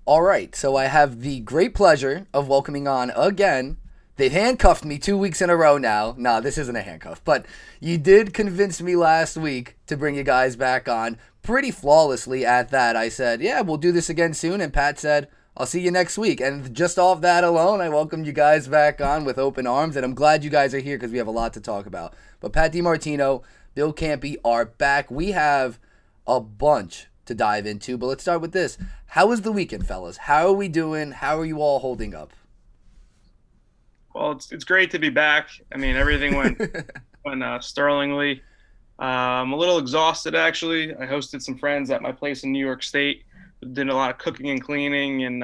All right, so I have the great pleasure of welcoming on again. They've handcuffed me 2 weeks in a row now. Nah, this isn't a handcuff, but you did convince me last week to bring you guys back on pretty flawlessly at that. I said, yeah, we'll do this again soon. And Pat said, I'll see you next week. And just off that alone, I welcomed you guys back on with open arms. And I'm glad you guys are here because we have a lot to talk about. But Pat DiMartino, Bill Campi are back. We have a bunch to dive into, but let's start with this. How was the weekend, fellas? How are we doing? How are you all holding up? Well, it's great to be back. I mean, everything went sterlingly. I'm a little exhausted actually. I hosted some friends at my place in New York State. Did a lot of cooking and cleaning and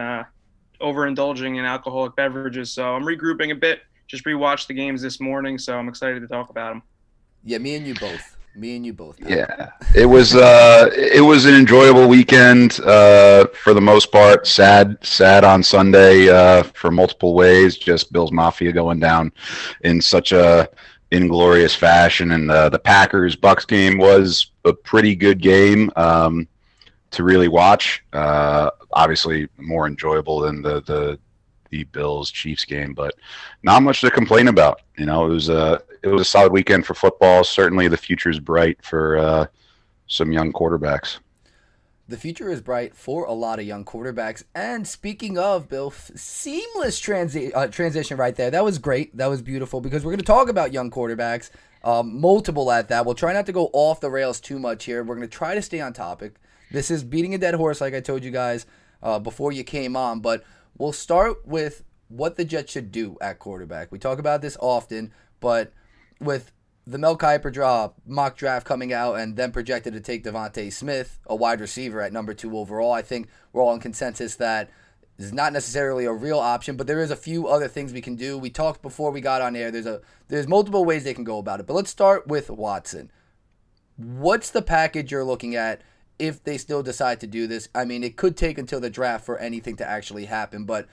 overindulging in alcoholic beverages. So I'm regrouping a bit. Just rewatched the games this morning, so I'm excited to talk about them. Yeah, me and you both. Me and you both. Pat. Yeah, it was an enjoyable weekend for the most part. Sad on Sunday for multiple ways. Just Bills Mafia going down in such a inglorious fashion, and the Packers Bucks game was a pretty good game to really watch. Obviously, more enjoyable than the Bills Chiefs game, but not much to complain about. You know, it was a solid weekend for football. Certainly, the future is bright for some young quarterbacks. The future is bright for a lot of young quarterbacks. And speaking of, Bill, seamless transition right there. That was great. That was beautiful because we're going to talk about young quarterbacks, multiple at that. We'll try not to go off the rails too much here. We're going to try to stay on topic. This is beating a dead horse, like I told you guys before you came on, but we'll start with what the Jets should do at quarterback. We talk about this often, but with the Mel Kiper mock draft coming out and then projected to take Devontae Smith, a wide receiver at number 2 overall, I think we're all in consensus that is not necessarily a real option, but there is a few other things we can do. We talked before we got on air. There's multiple ways they can go about it, but let's start with Watson. What's the package you're looking at if they still decide to do this? I mean, it could take until the draft for anything to actually happen, but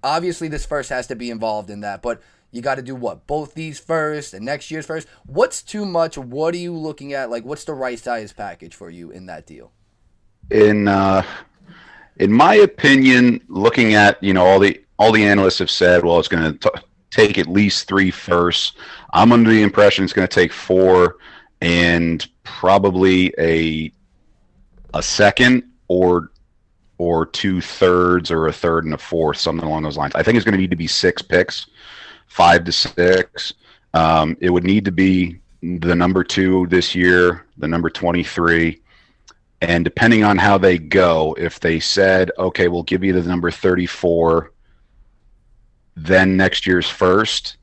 obviously this first has to be involved in that, but you got to do what? Both these first and next year's first? What's too much? What are you looking at? Like, what's the right size package for you in that deal? In my opinion, looking at all the analysts have said, well, it's going to take at least 3 firsts. I'm under the impression it's going to take 4 and probably a second or 2 thirds or a third and a fourth, something along those lines. I think it's going to need to be 6 picks, 5 to 6. It would need to be the number 2 this year, the number 23. And depending on how they go, if they said, okay, we'll give you the number 34, then next year's first,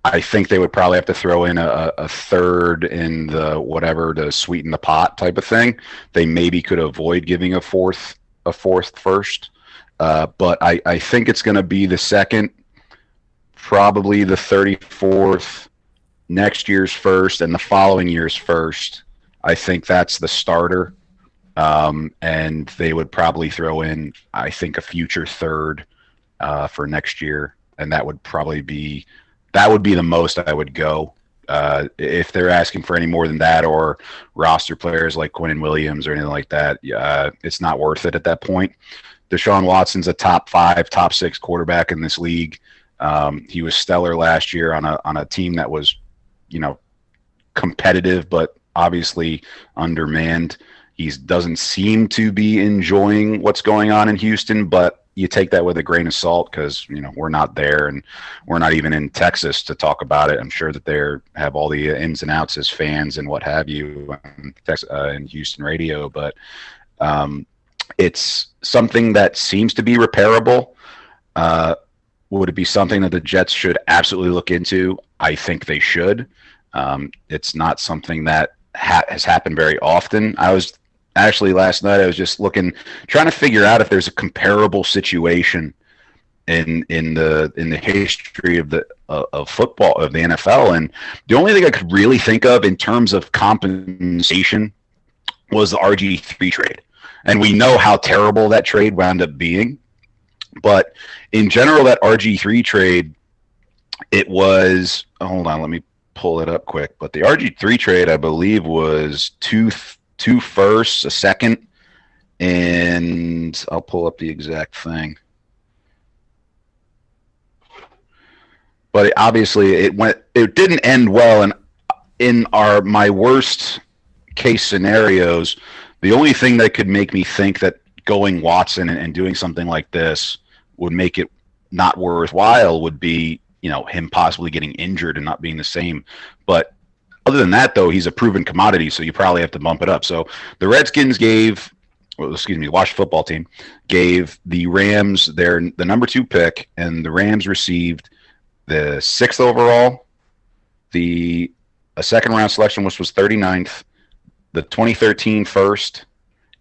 I think they would probably have to throw in a third in the whatever to sweeten the pot type of thing. They maybe could avoid giving a fourth first. But I think it's going to be the second, probably the 34th, next year's first, and the following year's first. I think that's the starter. And they would probably throw in, I think, a future third for next year. And that would be the most I would go. If they're asking for any more than that, or roster players like Quinnen Williams or anything like that, it's not worth it at that point. Deshaun Watson's a top 5, top 6 quarterback in this league. He was stellar last year on a team that was, competitive, but obviously undermanned. He doesn't seem to be enjoying what's going on in Houston, but you take that with a grain of salt because, we're not there and we're not even in Texas to talk about it. I'm sure that they have all the ins and outs as fans and what have you in Houston radio, but it's something that seems to be repairable. Would it be something that the Jets should absolutely look into? I think they should. It's not something that has happened very often. Actually, last night I was just trying to figure out if there's a comparable situation in the history of football, of the NFL, and the only thing I could really think of in terms of compensation was the RG3 trade, and we know how terrible that trade wound up being. But in general, that RG3 trade, it was. Hold on, let me pull it up quick. But the RG3 trade, I believe, was two firsts, a second, and I'll pull up the exact thing. But obviously, it didn't end well, and in my worst case scenarios, the only thing that could make me think that going Watson and doing something like this would make it not worthwhile would be, him possibly getting injured and not being the same. But other than that, though, he's a proven commodity, so you probably have to bump it up. So the Redskins the Washington football team gave the Rams the number 2 pick, and the Rams received the 6th overall, a second round selection, which was 39th, the 2013 first,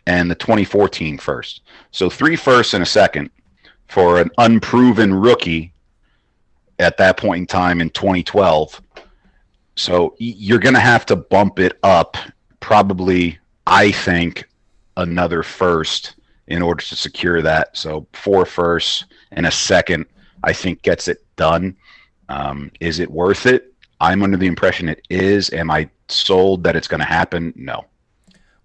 and the 2014 first. So 3 firsts and a second for an unproven rookie at that point in time in 2012. So you're going to have to bump it up, probably, I think, another first in order to secure that. So 4 firsts and a second, I think, gets it done. Is it worth it? I'm under the impression it is. Am I sold that it's going to happen? No.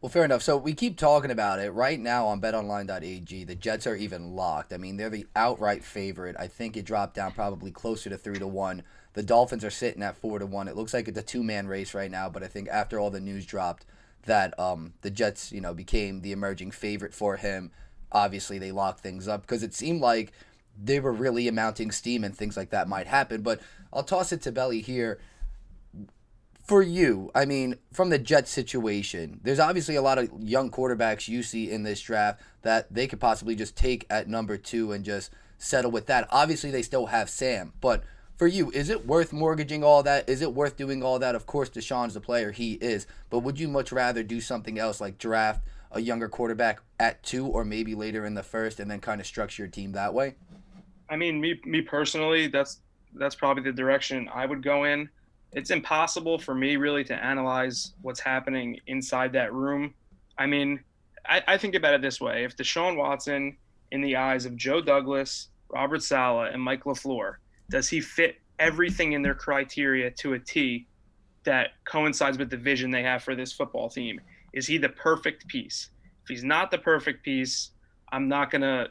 Well, fair enough. So we keep talking about it. Right now on betonline.ag, the Jets are even locked. I mean, they're the outright favorite. I think it dropped down probably closer to 3-1. The Dolphins are sitting at 4-1. It looks like it's a 2-man race right now, but I think after all the news dropped that the Jets, became the emerging favorite for him, obviously they locked things up because it seemed like they were really mounting steam and things like that might happen. But I'll toss it to Belly here. For you, I mean, from the Jets situation, there's obviously a lot of young quarterbacks you see in this draft that they could possibly just take at number 2 and just settle with that. Obviously, they still have Sam. But for you, is it worth mortgaging all that? Is it worth doing all that? Of course, Deshaun's the player. He is. But would you much rather do something else like draft a younger quarterback at 2 or maybe later in the first and then kind of structure your team that way? I mean, me personally, that's probably the direction I would go in. It's impossible for me really to analyze what's happening inside that room. I mean, I think about it this way. If Deshaun Watson, in the eyes of Joe Douglas, Robert Saleh, and Mike LaFleur, does he fit everything in their criteria to a T that coincides with the vision they have for this football team? Is he the perfect piece? If he's not the perfect piece, I'm not going to,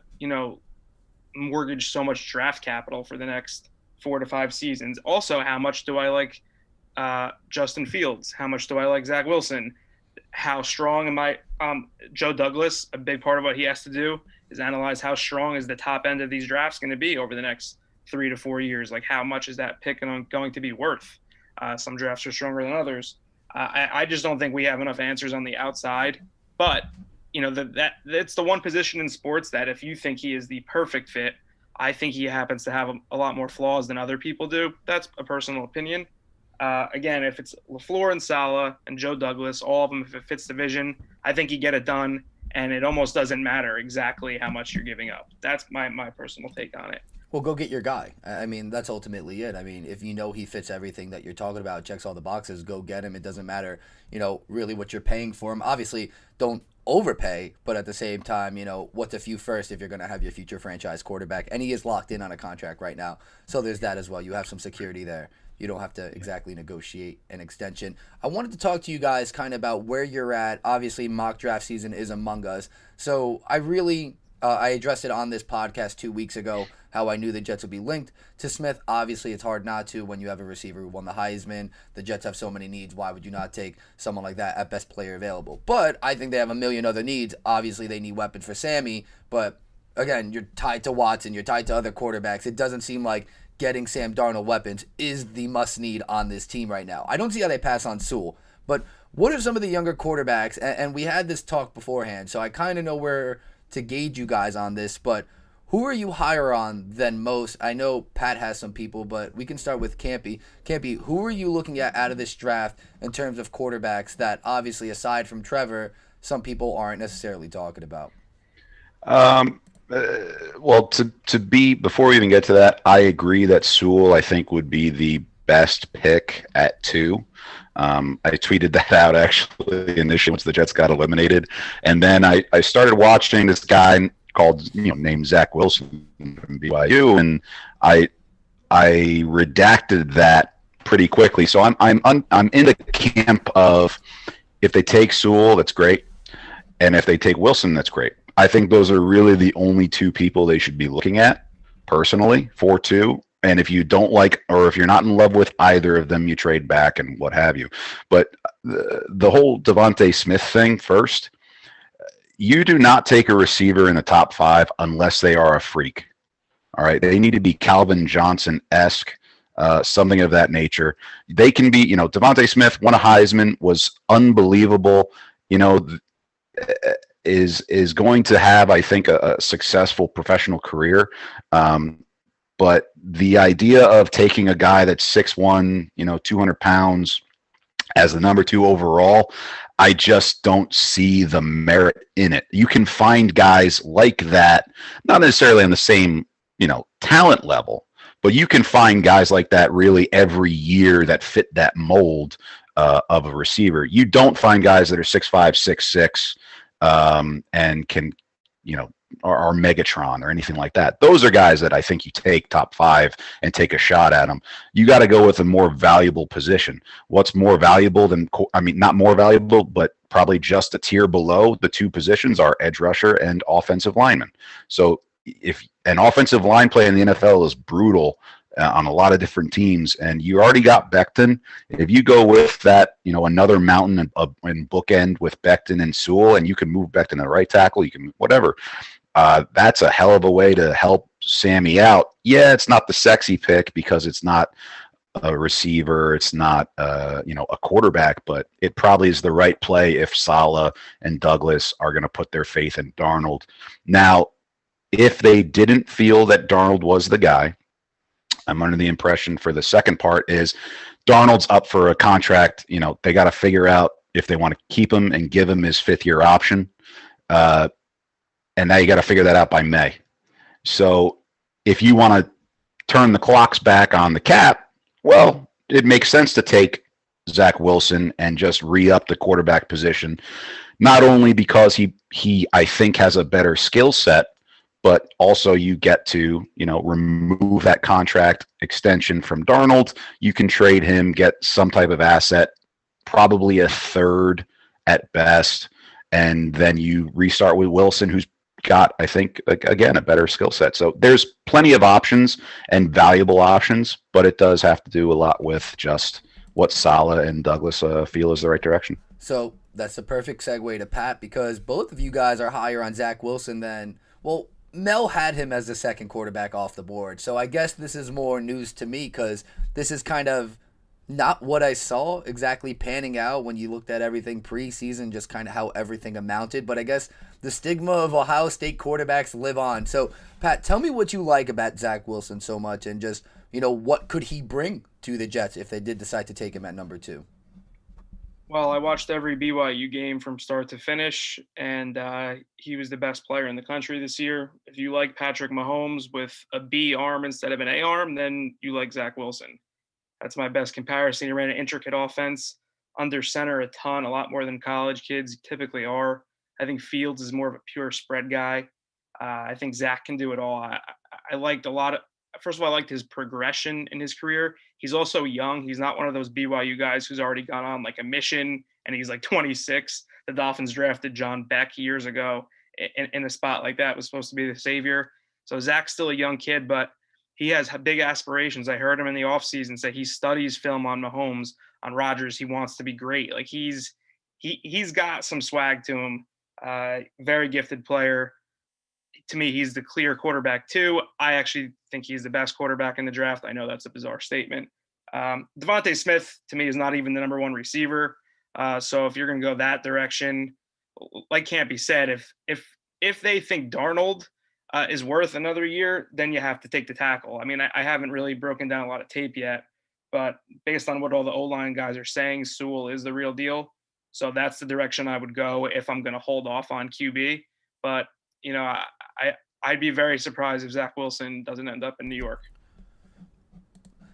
mortgage so much draft capital for the next 4 to 5 seasons. Also, how much do I like Justin Fields? How much do I like Zach Wilson? How strong am I? Joe Douglas, a big part of what he has to do is analyze how strong is the top end of these drafts going to be over the next 3 to 4 years. Like, how much is that pick going to be worth? Some drafts are stronger than others. I just don't think we have enough answers on the outside. But, that's the one position in sports that if you think he is the perfect fit, I think he happens to have a lot more flaws than other people do. That's a personal opinion. Again, if it's LaFleur and Saleh and Joe Douglas, all of them, if it fits the vision, I think you get it done, and it almost doesn't matter exactly how much you're giving up. That's my personal take on it. Well, go get your guy. I mean, that's ultimately it. I mean, if you know he fits everything that you're talking about, checks all the boxes, go get him. It doesn't matter, really what you're paying for him. Obviously, don't overpay, but at the same time, what's a few first if you're going to have your future franchise quarterback? And he is locked in on a contract right now. So there's that as well. You have some security there. You don't have to exactly negotiate an extension. I wanted to talk to you guys kind of about where you're at. Obviously, mock draft season is among us. So I addressed it on this podcast 2 weeks ago, how I knew the Jets would be linked to Smith. Obviously, it's hard not to when you have a receiver who won the Heisman. The Jets have so many needs. Why would you not take someone like that at best player available? But I think they have a million other needs. Obviously, they need weapons for Sammy. But, again, you're tied to Watson. You're tied to other quarterbacks. It doesn't seem like getting Sam Darnold weapons is the must-need on this team right now. I don't see how they pass on Sewell. But what are some of the younger quarterbacks? And we had this talk beforehand, so I kind of know where to gauge you guys on this, but who are you higher on than most? I know Pat has some people, but we can start with Campi. Campi, who are you looking at out of this draft in terms of quarterbacks that obviously, aside from Trevor, some people aren't necessarily talking about? Well, before we even get to that, I agree that Sewell, I think, would be the best pick at 2. I tweeted that out actually initially once the Jets got eliminated, and then I started watching this guy called named Zach Wilson from BYU, and I redacted that pretty quickly. So I'm in the camp of if they take Sewell, that's great. And if they take Wilson, that's great. I think those are really the only two people they should be looking at, personally, 4-2. And if you don't like, or if you're not in love with either of them, you trade back and what have you. But the whole Devontae Smith thing first, you do not take a receiver in the top 5 unless they are a freak. All right. They need to be Calvin Johnson-esque, something of that nature. They can be, Devontae Smith, won a Heisman, was unbelievable, is going to have, I think, a successful professional career. But the idea of taking a guy that's 6'1", 200 pounds as the number 2 overall, I just don't see the merit in it. You can find guys like that, not necessarily on the same, talent level, but you can find guys like that really every year that fit that mold of a receiver. You don't find guys that are 6'5", 6'6", and can, are Megatron or anything like that. Those are guys that I think you take top 5 and take a shot at them. You got to go with a more valuable position. What's more valuable than, not more valuable, but probably just a tier below the 2 positions are edge rusher and offensive lineman. So if an offensive line play in the NFL is brutal on a lot of different teams, and you already got Becton, if you go with that, another mountain and bookend with Becton and Sewell, and you can move Becton to right tackle, you can whatever. That's a hell of a way to help Sammy out. Yeah, it's not the sexy pick because it's not a receiver, it's not a quarterback, but it probably is the right play if Saleh and Douglas are going to put their faith in Darnold. Now, if they didn't feel that Darnold was the guy, I'm under the impression for the second part is Darnold's up for a contract. They got to figure out if they want to keep him and give him his 5th-year option. And now you got to figure that out by May. So if you want to turn the clocks back on the cap, well, it makes sense to take Zach Wilson and just re-up the quarterback position, not only because he I think has a better skill set, but also you get to, remove that contract extension from Darnold. You can trade him, get some type of asset, probably a 3rd at best, and then you restart with Wilson, who's got, I think, again, a better skill set. So there's plenty of options and valuable options, but it does have to do a lot with just what Saleh and Douglas feel is the right direction. So that's the perfect segue to Pat, because both of you guys are higher on Zach Wilson than, well, Mel had him as the second quarterback off the board. So I guess this is more news to me because this is kind of not what I saw exactly panning out when you looked at everything preseason, just kind of how everything amounted. But I guess the stigma of Ohio State quarterbacks live on. So, Pat, tell me what you like about Zach Wilson so much and just, what could he bring to the Jets if they did decide to take him at number 2? Well, I watched every BYU game from start to finish, and he was the best player in the country this year. If you like Patrick Mahomes with a B arm instead of an A arm, then you like Zach Wilson. That's my best comparison. He ran an intricate offense, under center a ton, a lot more than college kids typically are. I think Fields is more of a pure spread guy. I think Zach can do it all. I liked a lot of – first of all, I liked his progression in his career. He's also young. He's not one of those BYU guys who's already gone on like a mission and he's like 26. The Dolphins drafted John Beck years ago in a spot like that, was supposed to be the savior. So Zach's still a young kid, but he has big aspirations. I heard him in the offseason say he studies film on Mahomes, on Rodgers. He wants to be great. Like he's got some swag to him. Very gifted player. To me, he's the clear quarterback too. I actually think he's the best quarterback in the draft. I know that's a bizarre statement. Devontae Smith, to me, is not even the number 1 receiver. So if you're going to go that direction, like Campi said, if they think Darnold is worth another year, then you have to take the tackle. I mean, I haven't really broken down a lot of tape yet, but based on what all the O-line guys are saying, Sewell is the real deal. So that's the direction I would go if I'm going to hold off on QB. But I'd be very surprised if Zach Wilson doesn't end up in New York.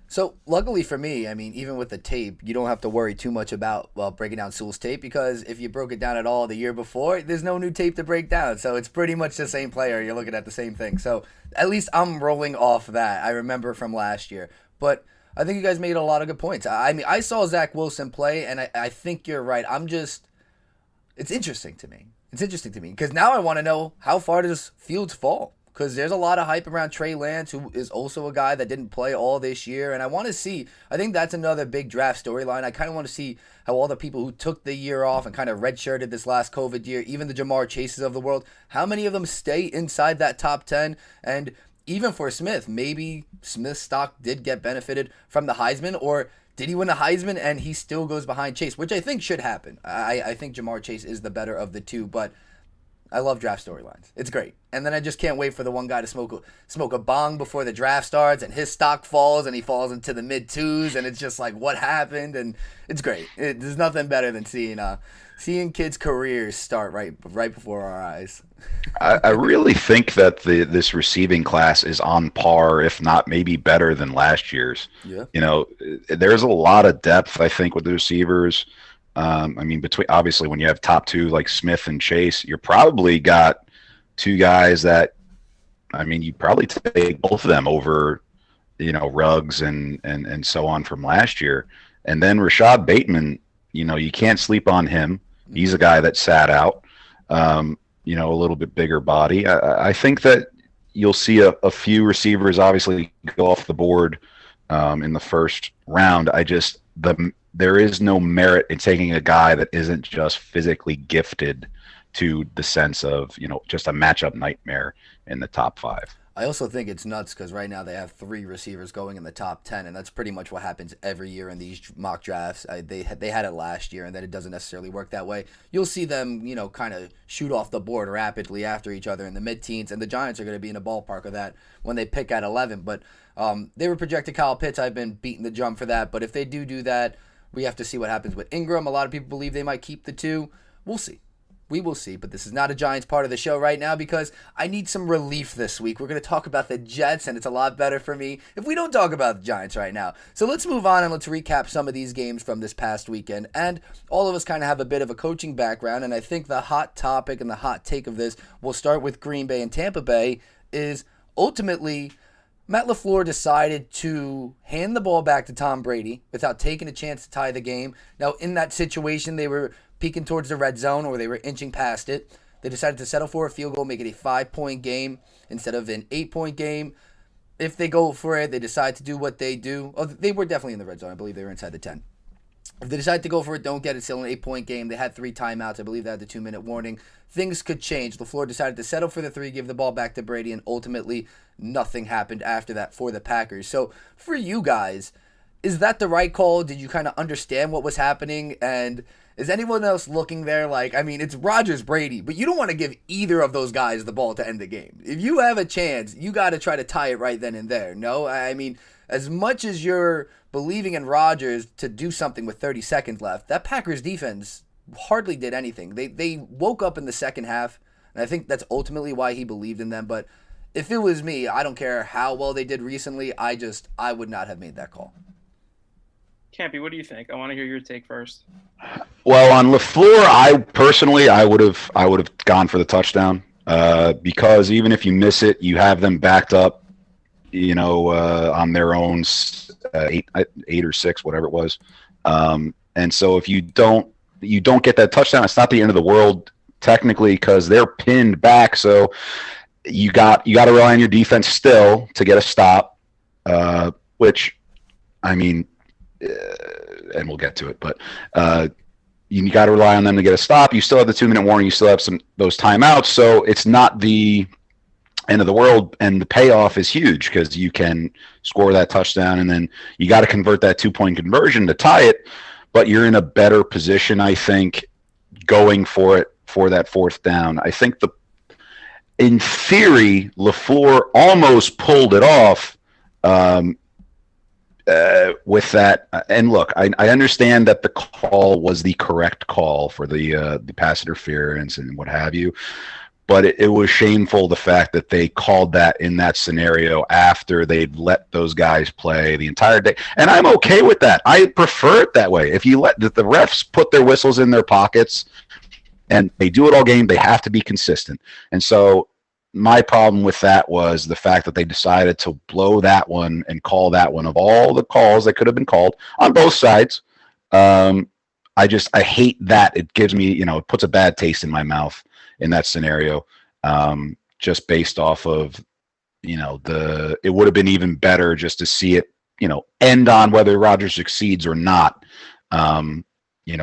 So luckily for me, I mean, even with the tape, you don't have to worry too much about breaking down Sewell's tape, because if you broke it down at all the year before, there's no new tape to break down. So it's pretty much the same player. You're looking at the same thing. So at least I'm rolling off that. I remember from last year. But I think you guys made a lot of good points. I saw Zach Wilson play, and I think you're right. It's interesting to me. It's interesting to me because now I want to know how far does Fields fall? Because there's a lot of hype around Trey Lance, who is also a guy that didn't play all this year. And I want to see, I think that's another big draft storyline. I kind of want to see how all the people who took the year off and kind of redshirted this last COVID year, even the Jamar Chases of the world, how many of them stay inside that top 10? And even for Smith, maybe Smith's stock did get benefited from the Heisman, or did he win the Heisman and he still goes behind Chase, which I think should happen. I think Jamar Chase is the better of the two, but I love draft storylines. It's great. And then I just can't wait for the one guy to smoke a bong before the draft starts and his stock falls and he falls into the mid twos and it's just like, what happened? And it's great. There's nothing better than seeing kids' careers start right before our eyes. I really think that this receiving class is on par, if not maybe better than last year's. Yeah. There's a lot of depth, I think, with the receivers. Between obviously when you have top two like Smith and Chase, you're probably got two guys that, you probably take both of them over, Ruggs and so on from last year. And then Rashad Bateman, you can't sleep on him. He's a guy that sat out, a little bit bigger body. I think that you'll see a few receivers obviously go off the board in the first round. There is no merit in taking a guy that isn't just physically gifted to the sense of, just a matchup nightmare in the top 5. I also think it's nuts because right now they have 3 receivers going in the top 10, and that's pretty much what happens every year in these mock drafts. They had it last year, and then it doesn't necessarily work that way. You'll see them, kind of shoot off the board rapidly after each other in the mid-teens, and the Giants are going to be in a ballpark of that when they pick at 11. But they were projected Kyle Pitts. I've been beating the drum for that, but if they do that, we have to see what happens with Ingram. A lot of people Bleav they might keep the 2. We'll see. We will see, but this is not a Giants part of the show right now because I need some relief this week. We're going to talk about the Jets, and it's a lot better for me if we don't talk about the Giants right now. So let's move on and let's recap some of these games from this past weekend. And all of us kind of have a bit of a coaching background, and I think the hot topic and the hot take of this, we'll start with Green Bay and Tampa Bay, is ultimately Matt LaFleur decided to hand the ball back to Tom Brady without taking a chance to tie the game. Now, in that situation, they were peeking towards the red zone or they were inching past it. They decided to settle for a field goal, make it a 5-point game instead of an 8-point game. If they go for it, they decide to do what they do. Oh, they were definitely in the red zone. I Bleav they were inside the 10. If they decide to go for it, don't get it, still an 8-point game. They had 3 timeouts. I Bleav they had the 2-minute warning. Things could change. LaFleur decided to settle for the 3, give the ball back to Brady, and ultimately nothing happened after that for the Packers. So for you guys, is that the right call? Did you kind of understand what was happening? And is anyone else looking there like, it's Rodgers, Brady, but you don't want to give either of those guys the ball to end the game. If you have a chance, you got to try to tie it right then and there. No, as much as you're believing in Rodgers to do something with 30 seconds left, that Packers defense hardly did anything. They woke up in the second half, and I think that's ultimately why he believed in them. But if it was me, I don't care how well they did recently, I would not have made that call. Campi, what do you think? I want to hear your take first. Well, on LaFleur, I would have gone for the touchdown because even if you miss it, you have them backed up, on their own 8 or 6, whatever it was. And so if you don't get that touchdown, it's not the end of the world technically because they're pinned back. So you got to rely on your defense still to get a stop, which, and we'll get to it, but you got to rely on them to get a stop. You still have the 2-minute warning. You still have those timeouts. So it's not the end of the world, and the payoff is huge because you can score that touchdown, and then you got to convert that 2-point conversion to tie it. But you're in a better position, I think, going for it for that 4th down. I think in theory, LaFleur almost pulled it off. With that, and look, I understand that the call was the correct call for the pass interference and what have you, but it was shameful the fact that they called that in that scenario after they'd let those guys play the entire day. And I'm okay with that. I prefer it that way. If you let the refs put their whistles in their pockets and they do it all game, they have to be consistent. And so my problem with that was the fact that they decided to blow that one and call that one of all the calls that could have been called on both sides. I hate that. It gives me, it puts a bad taste in my mouth. in that scenario, just based off of, it would have been even better just to see it, end on whether Rodgers succeeds or not,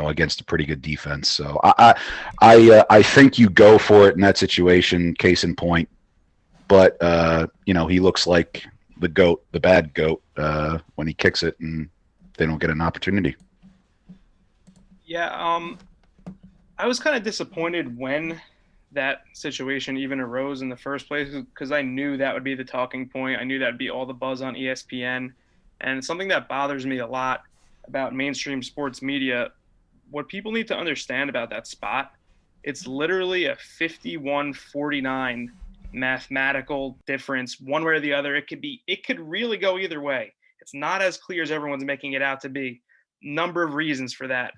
against a pretty good defense. So I think you go for it in that situation, case in point. But, he looks like the GOAT, the bad GOAT, when he kicks it and they don't get an opportunity. Yeah, I was kind of disappointed when that situation even arose in the first place, because I knew that would be the talking point. I knew that would be all the buzz on ESPN. And something that bothers me a lot about mainstream sports media, what people need to understand about that spot, it's literally a 51-49 mathematical difference, one way or the other. It could really go either way. It's not as clear as everyone's making it out to be. Number of reasons for that.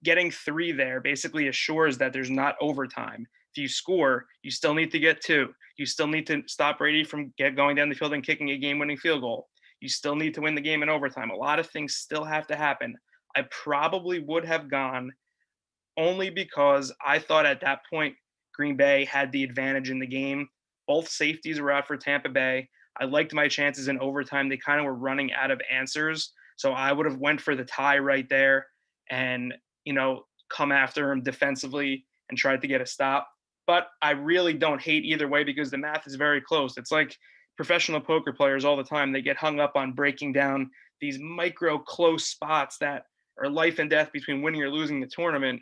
Getting 3 there basically assures that there's not overtime. If you score, you still need to get 2. You still need to stop Brady from going down the field and kicking a game-winning field goal. You still need to win the game in overtime. A lot of things still have to happen. I probably would have gone only because I thought at that point Green Bay had the advantage in the game. Both safeties were out for Tampa Bay. I liked my chances in overtime. They kind of were running out of answers. So I would have went for the tie right there and, come after him defensively and tried to get a stop. But I really don't hate either way because the math is very close. It's like professional poker players all the time. They get hung up on breaking down these micro close spots that are life and death between winning or losing the tournament.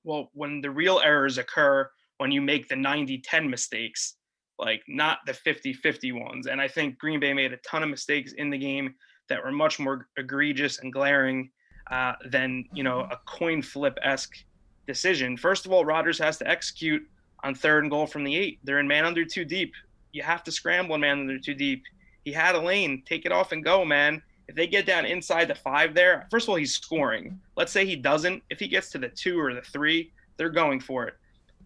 Well, when the real errors occur, when you make the 90-10 mistakes, like not the 50-50 ones. And I think Green Bay made a ton of mistakes in the game that were much more egregious and glaring than, a coin flip-esque decision. First of all, Rodgers has to execute on 3rd and goal from the 8. They're in man under 2 deep. You have to scramble in man under 2 deep. He had a lane. Take it off and go, man. If they get down inside the 5 there, first of all, he's scoring. Let's say he doesn't. If he gets to the 2 or the 3, they're going for it.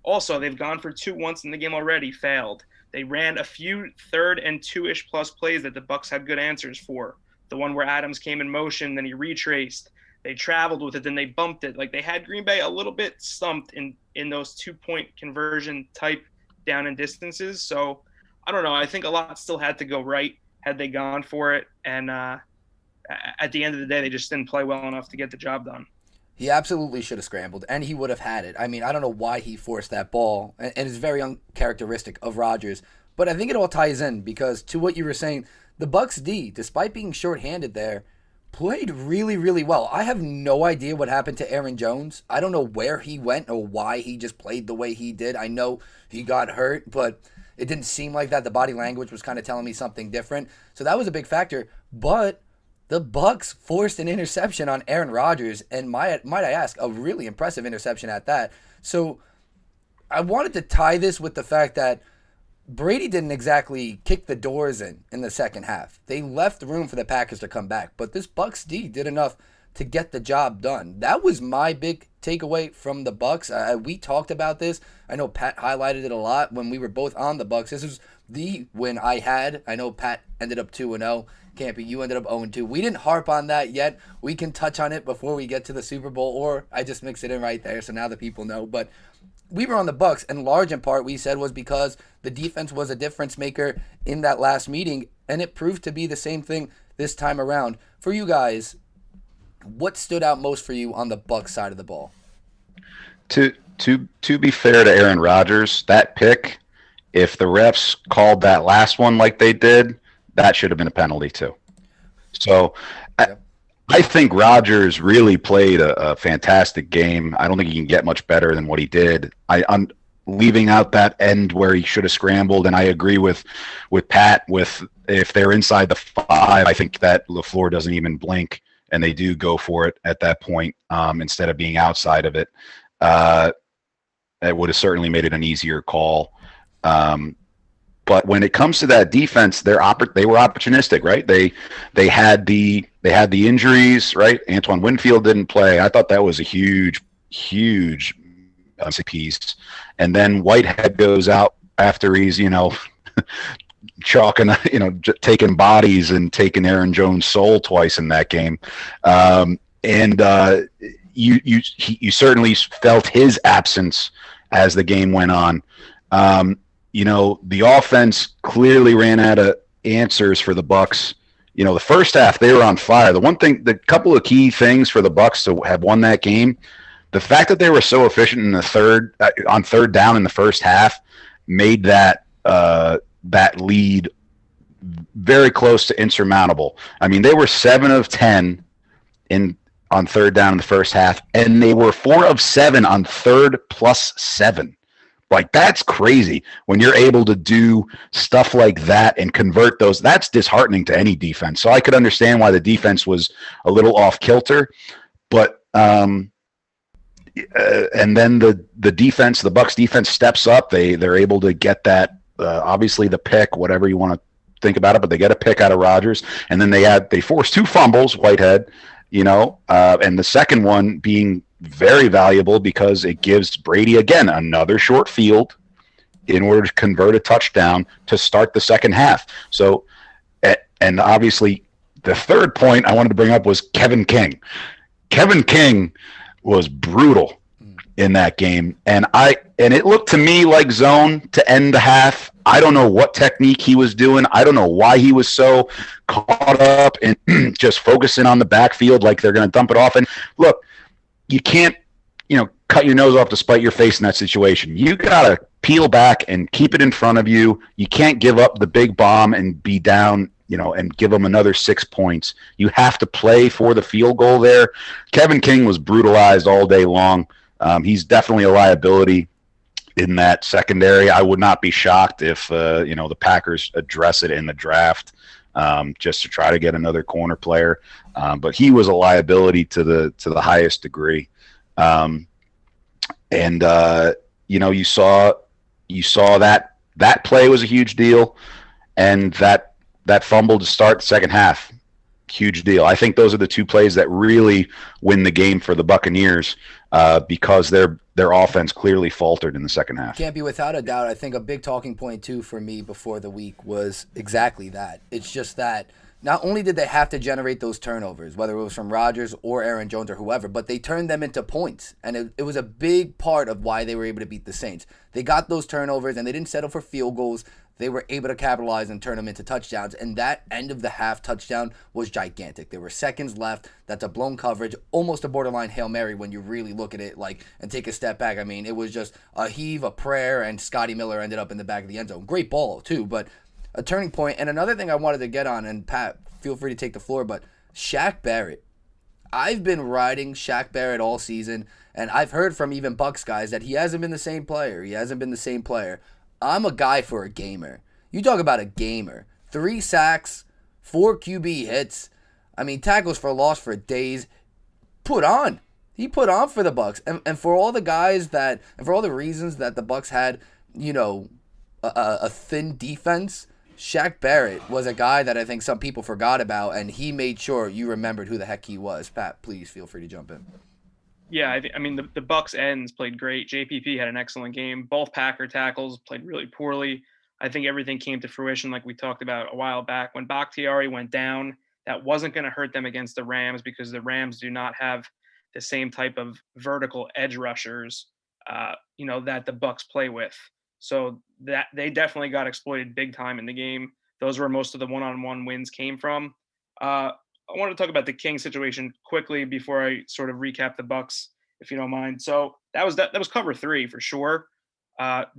Also, they've gone for 2 once in the game already, failed. They ran a few 3rd and 2-ish plus plays that the Bucs had good answers for. The one where Adams came in motion, then he retraced. They traveled with it, then they bumped it. Like, they had Green Bay a little bit stumped in those 2-point conversion type down and distances. So, I don't know. I think a lot still had to go right had they gone for it. And at the end of the day, they just didn't play well enough to get the job done. He absolutely should have scrambled, and he would have had it. I mean, I don't know why he forced that ball, and it's very uncharacteristic of Rodgers. But I think it all ties in because to what you were saying, the Bucs D, despite being shorthanded there, played really, really well. I have no idea what happened to Aaron Jones. I don't know where he went or why he just played the way he did. I know he got hurt, but it didn't seem like that. The body language was kind of telling me something different. So that was a big factor. But the Bucs forced an interception on Aaron Rodgers, and might I ask, a really impressive interception at that. So I wanted to tie this with the fact that Brady didn't exactly kick the doors in the second half. They left room for the Packers to come back, but this Bucs D did enough to get the job done. That was my big takeaway from the Bucs. We talked about this. I know Pat highlighted it a lot when we were both on the Bucs. This was the win I had. I know Pat ended up 2-0. Campi, you ended up 0-2. We didn't harp on that yet. We can touch on it before we get to the Super Bowl, or I just mix it in right there so now the people know. But we were on the Bucs, and large in part we said was because the defense was a difference maker in that last meeting, and it proved to be the same thing this time around. For you guys, what stood out most for you on the Bucs side of the ball? To be fair to Aaron Rodgers, that pick, if the refs called that last one like they did, that should have been a penalty too. So I think Rodgers really played a fantastic game. I don't think he can get much better than what he did. I'm leaving out that end where he should have scrambled, and I agree with Pat with if they're inside the 5, I think that LaFleur doesn't even blink, and they do go for it at that point instead of being outside of it. It would have certainly made it an easier call. But when it comes to that defense, they were opportunistic, right? They had the injuries, right? Antoine Winfield didn't play. I thought that was a huge piece. And then Whitehead goes out after he's chalking, taking bodies and taking Aaron Jones' soul twice in that game. You certainly felt his absence as the game went on. The offense clearly ran out of answers for the Bucks. The first half they were on fire. The couple of key things for the Bucks to have won that game, the fact that they were so efficient in the on third down in the first half made that lead very close to insurmountable. I mean, they were 7 of 10 on third down in the first half, and they were 4 of 7 on third plus 7. Like, that's crazy when you're able to do stuff like that and convert those. That's disheartening to any defense. So I could understand why the defense was a little off kilter, but and then the defense, the Bucks defense steps up. They're able to get that, obviously the pick, whatever you want to think about it, but they get a pick out of Rodgers, and then they force 2 fumbles, Whitehead, and the second one being very valuable because it gives Brady, again, another short field in order to convert a touchdown to start the second half. So, and obviously the third point I wanted to bring up was Kevin King. Kevin King was brutal in that game, and it looked to me like zone to end the half. I don't know what technique he was doing. I don't know why he was so caught up in just focusing on the backfield like they're going to dump it off. And look, you can't, cut your nose off to spite your face in that situation. You got to peel back and keep it in front of you. You can't give up the big bomb and be down, and give them another 6 points. You have to play for the field goal there. Kevin King was brutalized all day long. He's definitely a liability in that secondary. I would not be shocked if, the Packers address it in the draft just to try to get another corner player. But he was a liability to the highest degree. You saw that play was a huge deal, and that fumble to start the second half, huge deal. I think those are the 2 plays that really win the game for the Buccaneers because their offense clearly faltered in the second half. Can't be without a doubt. I think a big talking point too for me before the week was exactly that. It's just that not only did they have to generate those turnovers, whether it was from Rodgers or Aaron Jones or whoever, but they turned them into points. And it was a big part of why they were able to beat the Saints. They got those turnovers and they didn't settle for field goals. They were able to capitalize and turn them into touchdowns. And that end of the half touchdown was gigantic. There were seconds left. That's a blown coverage, almost a borderline Hail Mary when you really look at it and take a step back. I mean, it was just a heave, a prayer, and Scotty Miller ended up in the back of the end zone. Great ball, too, but a turning point. And another thing I wanted to get on, and Pat, feel free to take the floor, but Shaq Barrett. I've been riding Shaq Barrett all season, and I've heard from even Bucks guys that he hasn't been the same player. I'm a guy for a gamer. You talk about a gamer. 3 sacks, 4 QB hits. I mean, tackles for loss for days. He put on for the Bucks. And for all the guys and for all the reasons that the Bucks had, a thin defense, Shaq Barrett was a guy that I think some people forgot about, and he made sure you remembered who the heck he was. Pat, please feel free to jump in. Yeah, the Bucks ends played great. JPP had an excellent game. Both Packer tackles played really poorly. I think everything came to fruition like we talked about a while back. When Bakhtiari went down, that wasn't going to hurt them against the Rams because the Rams do not have the same type of vertical edge rushers, that the Bucks play with. So that they definitely got exploited big time in the game. Those were most of the one-on-one wins came from. I want to talk about the King situation quickly before I sort of recap the Bucks, if you don't mind. So that was cover 3 for sure.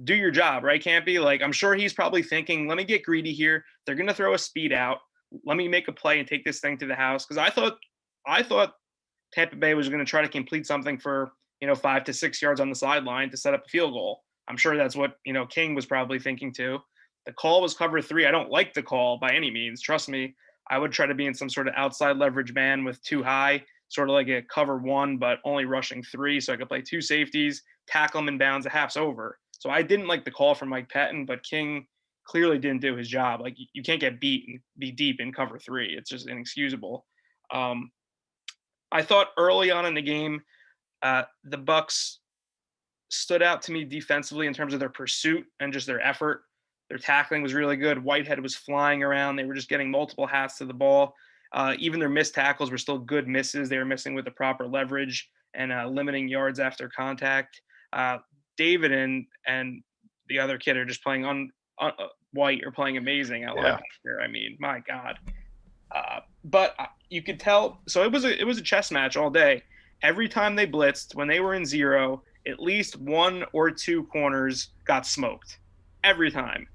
Do your job, right, Campi? I'm sure he's probably thinking, let me get greedy here. They're going to throw a speed out. Let me make a play and take this thing to the house. Because I thought Tampa Bay was going to try to complete something for 5 to 6 yards on the sideline to set up a field goal. I'm sure that's what King was probably thinking too. The call was cover 3. I don't like the call by any means. Trust me. I would try to be in some sort of outside leverage man with 2 high, sort of like a cover 1, but only rushing 3. So I could play 2 safeties, tackle him in bounds, a half's over. So I didn't like the call from Mike Patton, but King clearly didn't do his job. You can't get beat and be deep in cover 3. It's just inexcusable. I thought early on in the game, the Bucks stood out to me defensively in terms of their pursuit and just their effort. Their tackling was really good. Whitehead was flying around. They were just getting multiple hats to the ball. Even their missed tackles were still good misses. They were missing with the proper leverage and limiting yards after contact. David and the other kid are just playing on White are playing amazing at linebacker. I mean, my God. But you could tell. So it was a chess match all day. Every time they blitzed, when they were in zero, at least one or two corners got smoked. Every time.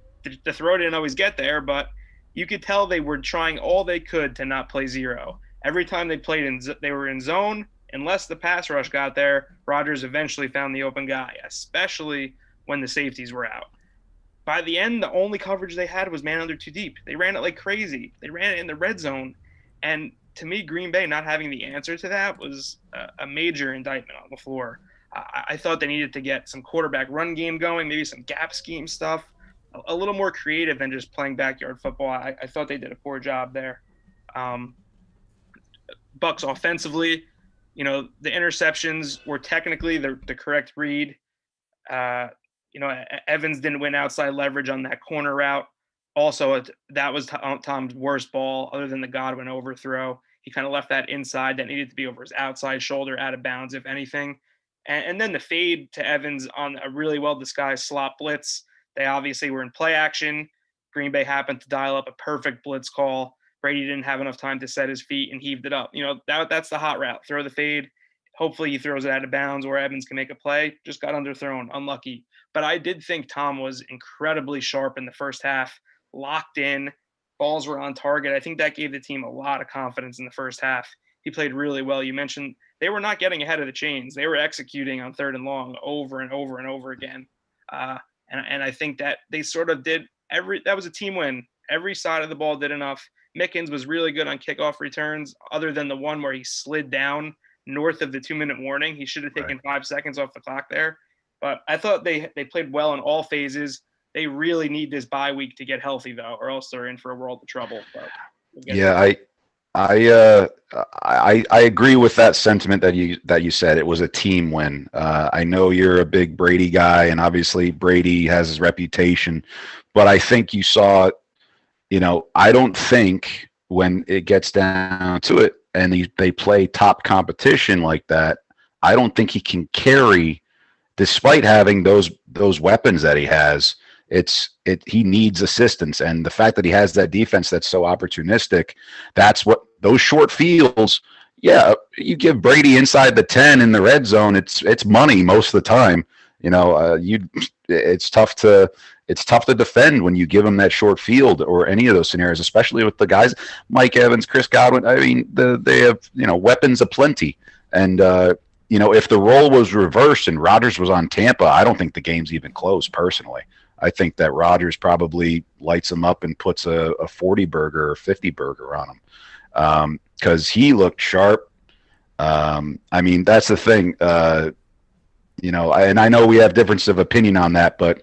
The throw didn't always get there, but you could tell they were trying all they could to not play zero. Every time they were in zone. Unless the pass rush got there, Rodgers eventually found the open guy, especially when the safeties were out. By the end, the only coverage they had was man under two deep. They ran it like crazy. They ran it in the red zone. And to me, Green Bay not having the answer to that was a major indictment on LaFleur. I thought they needed to get some quarterback run game going, maybe some gap scheme stuff, a little more creative than just playing backyard football. I thought they did a poor job there. Bucks offensively, the interceptions were technically the correct read. Evans didn't win outside leverage on that corner route. Also, that was Tom's worst ball other than the Godwin overthrow. He kind of left that inside that needed to be over his outside shoulder, out of bounds, if anything. And then the fade to Evans on a really well-disguised slot blitz. They obviously were in play action. Green Bay happened to dial up a perfect blitz call. Brady didn't have enough time to set his feet and heaved it up. That's the hot route. Throw the fade. Hopefully he throws it out of bounds or Evans can make a play. Just got underthrown. Unlucky. But I did think Tom was incredibly sharp in the first half. Locked in. Balls were on target. I think that gave the team a lot of confidence in the first half. He played really well. You mentioned they were not getting ahead of the chains. They were executing on 3rd and long over and over and over again. And I think that they sort of did that was a team win. Every side of the ball did enough. Mickens was really good on kickoff returns, other than the one where he slid down north of the 2-minute warning. He should have taken 5 seconds off the clock there. But I thought they played well in all phases. They really need this bye week to get healthy, though, or else they're in for a world of trouble. But I agree with that sentiment that you said. It was a team win. I know you're a big Brady guy, and obviously Brady has his reputation, but I think you saw, I don't think when it gets down to it and they play top competition like that, I don't think he can carry, despite having those weapons that he has. He needs assistance, and the fact that he has that defense that's so opportunistic, that's what those short fields. Yeah, you give Brady inside the 10 in the red zone, it's money most of the time. It's tough to defend when you give him that short field or any of those scenarios, especially with the guys Mike Evans, Chris Godwin. I mean, they have weapons aplenty, and if the role was reversed and Rodgers was on Tampa, I don't think the game's even close. Personally, I think that Rodgers probably lights him up and puts a 40 burger or 50 burger on him because he looked sharp. I mean, that's the thing. And I know we have difference of opinion on that, but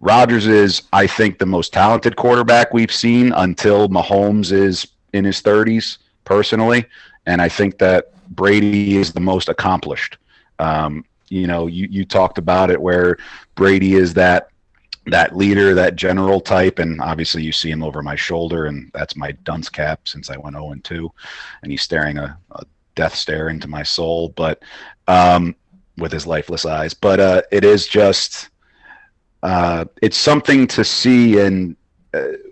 Rodgers is, I think, the most talented quarterback we've seen until Mahomes is in his 30s, personally. And I think that Brady is the most accomplished. You talked about it where Brady is that leader, that general type, and obviously you see him over my shoulder, and that's my dunce cap since I went 0-2, and he's staring a death stare into my soul, but with his lifeless eyes. But it is just it's something to see, and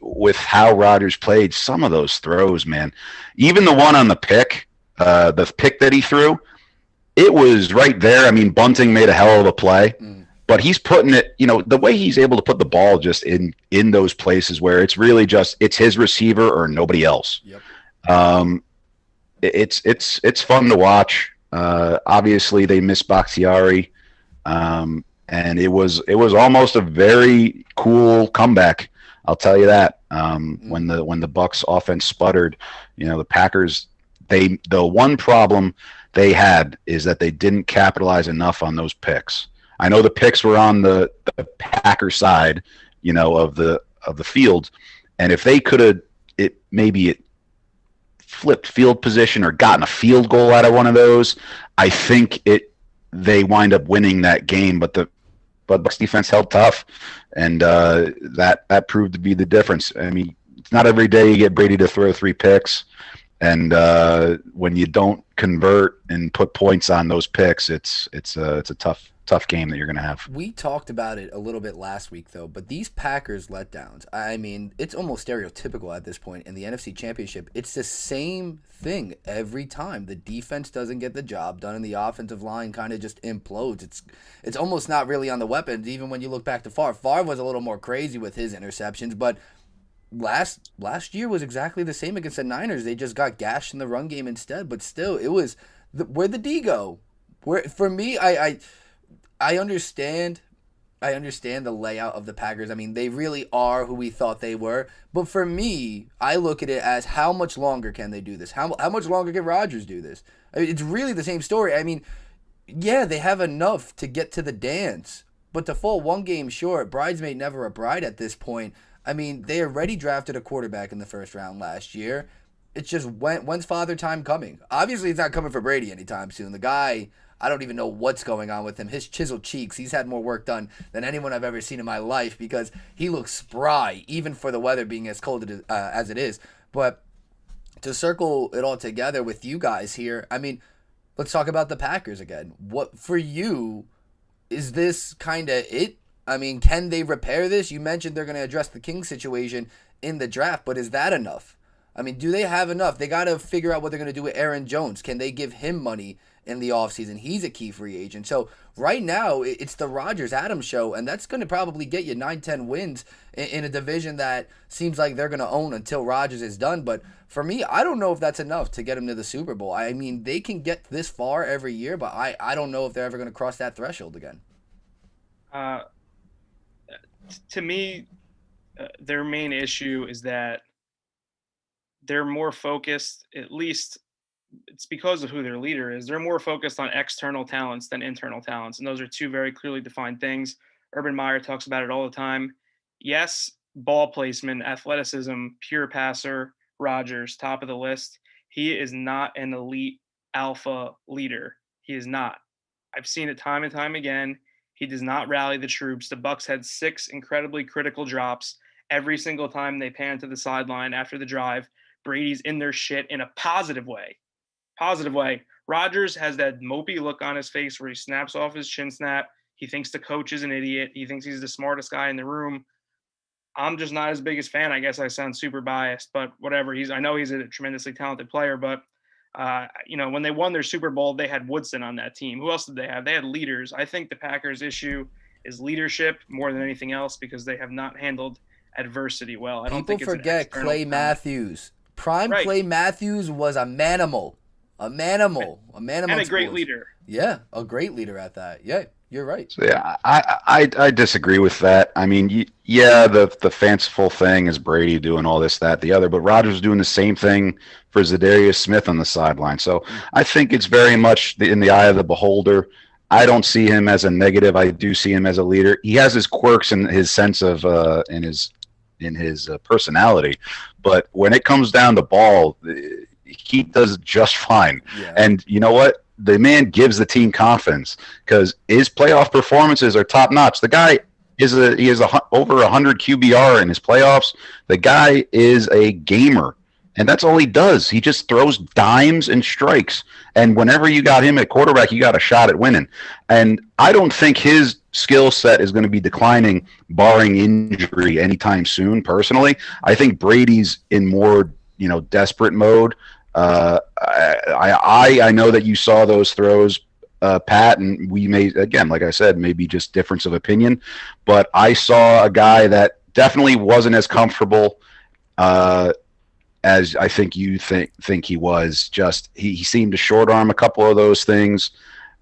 with how Rodgers played some of those throws, man. Even the one on the pick that he threw, it was right there. I mean, Bunting made a hell of a play. But he's putting it, the way he's able to put the ball just in those places where it's really just it's his receiver or nobody else. Yep. It's fun to watch. Obviously, they missed Bakhtiari, and it was almost a very cool comeback. I'll tell you that. When the Bucs offense sputtered, the Packers, the one problem they had is that they didn't capitalize enough on those picks. I know the picks were on the Packer side, of the field, and if they could have maybe flipped field position or gotten a field goal out of one of those, I think they wind up winning that game. But Bucs defense held tough, and that proved to be the difference. I mean, it's not every day you get Brady to throw 3 picks, and when you don't convert and put points on those picks, it's a tough tough game that you're going to have. We talked about it a little bit last week, though, but these Packers letdowns, I mean, it's almost stereotypical at this point in the NFC Championship. It's the same thing every time. The defense doesn't get the job done, and the offensive line kind of just implodes. It's almost not really on the weapons, even when you look back to Favre. Favre was a little more crazy with his interceptions, but last year was exactly the same against the Niners. They just got gashed in the run game instead, but still, it was where'd the D go? For me, I understand the layout of the Packers. I mean, they really are who we thought they were. But for me, I look at it as how much longer can they do this? How much longer can Rodgers do this? I mean, it's really the same story. I mean, yeah, they have enough to get to the dance, but to fall one game short, bridesmaid never a bride at this point. I mean, they already drafted a quarterback in the first round last year. It's just when's father time coming? Obviously, it's not coming for Brady anytime soon. The guy, I don't even know what's going on with him. His chiseled cheeks, he's had more work done than anyone I've ever seen in my life because he looks spry, even for the weather being as cold as it is. But to circle it all together with you guys here, I mean, let's talk about the Packers again. What, for you, is this kind of it? I mean, can they repair this? You mentioned they're going to address the King situation in the draft, but is that enough? I mean, do they have enough? They got to figure out what they're going to do with Aaron Jones. Can they give him money in the offseason? He's a key free agent. So right now, it's the Rodgers-Adams show, and that's going to probably get you 9-10 wins in a division that seems like they're going to own until Rodgers is done. But for me, I don't know if that's enough to get him to the Super Bowl. I mean, they can get this far every year, but I don't know if they're ever going to cross that threshold again. To me, their main issue is that they're more focused, at least it's because of who their leader is. They're more focused on external talents than internal talents. And those are two very clearly defined things. Urban Meyer talks about it all the time. Yes, ball placement, athleticism, pure passer, Rodgers, top of the list. He is not an elite alpha leader. He is not. I've seen it time and time again. He does not rally the troops. The Bucs had 6 incredibly critical drops every single time they pan to the sideline after the drive. Brady's in their shit in a positive way. Rodgers has that mopey look on his face where he snaps off his chin snap. He thinks the coach is an idiot. He thinks he's the smartest guy in the room. I'm just not his biggest fan. I guess I sound super biased, but whatever. I know he's a tremendously talented player, but when they won their Super Bowl, they had Woodson on that team. Who else did they have? They had leaders. I think the Packers' issue is leadership more than anything else because they have not handled adversity well. I don't think it's forget Clay Matthews. Clay Matthews was a manimal. And a great leader. Yeah, a great leader at that. Yeah, you're right. So, yeah, I disagree with that. I mean, the fanciful thing is Brady doing all this, that, the other, but Rodgers doing the same thing for Zadarius Smith on the sideline. So I think it's very much in the eye of the beholder. I don't see him as a negative. I do see him as a leader. He has his quirks and his sense of in his personality, but when it comes down to ball, he does just fine. Yeah. And you know what? The man gives the team confidence because his playoff performances are top notch. The guy he has over 100 QBR in his playoffs. The guy is a gamer, and that's all he does. He just throws dimes and strikes. And whenever you got him at quarterback, you got a shot at winning. And I don't think his skill set is going to be declining, barring injury, anytime soon. Personally, I think Brady's in more desperate mode. I know that you saw those throws, Pat, and we may, again, like I said, maybe just difference of opinion, but I saw a guy that definitely wasn't as comfortable as I think you think he was. Just he seemed to short arm a couple of those things,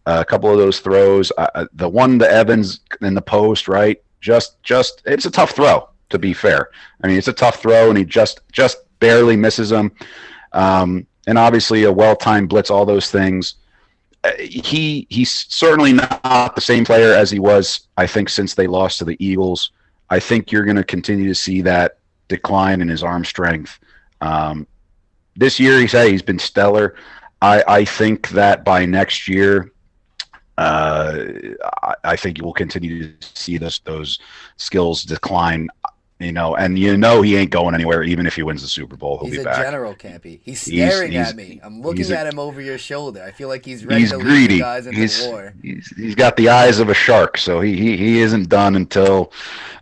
a couple of those throws. The one to Evans in the post, right? Just it's a tough throw, to be fair. I mean, it's a tough throw, and he just barely misses him. And obviously a well-timed blitz, all those things. He's certainly not the same player as he was, I think, since they lost to the Eagles. I think you're going to continue to see that decline in his arm strength. This year, he's been stellar. I think that by next year, I think you will continue to see those skills decline. And he ain't going anywhere. Even if he wins the Super Bowl, he'll He's be a back. general, Campi. He's staring at me. I'm looking at him over your shoulder. I feel like he's ready to greedy. lead you guys into war. He's got the eyes of a shark, so he isn't done until,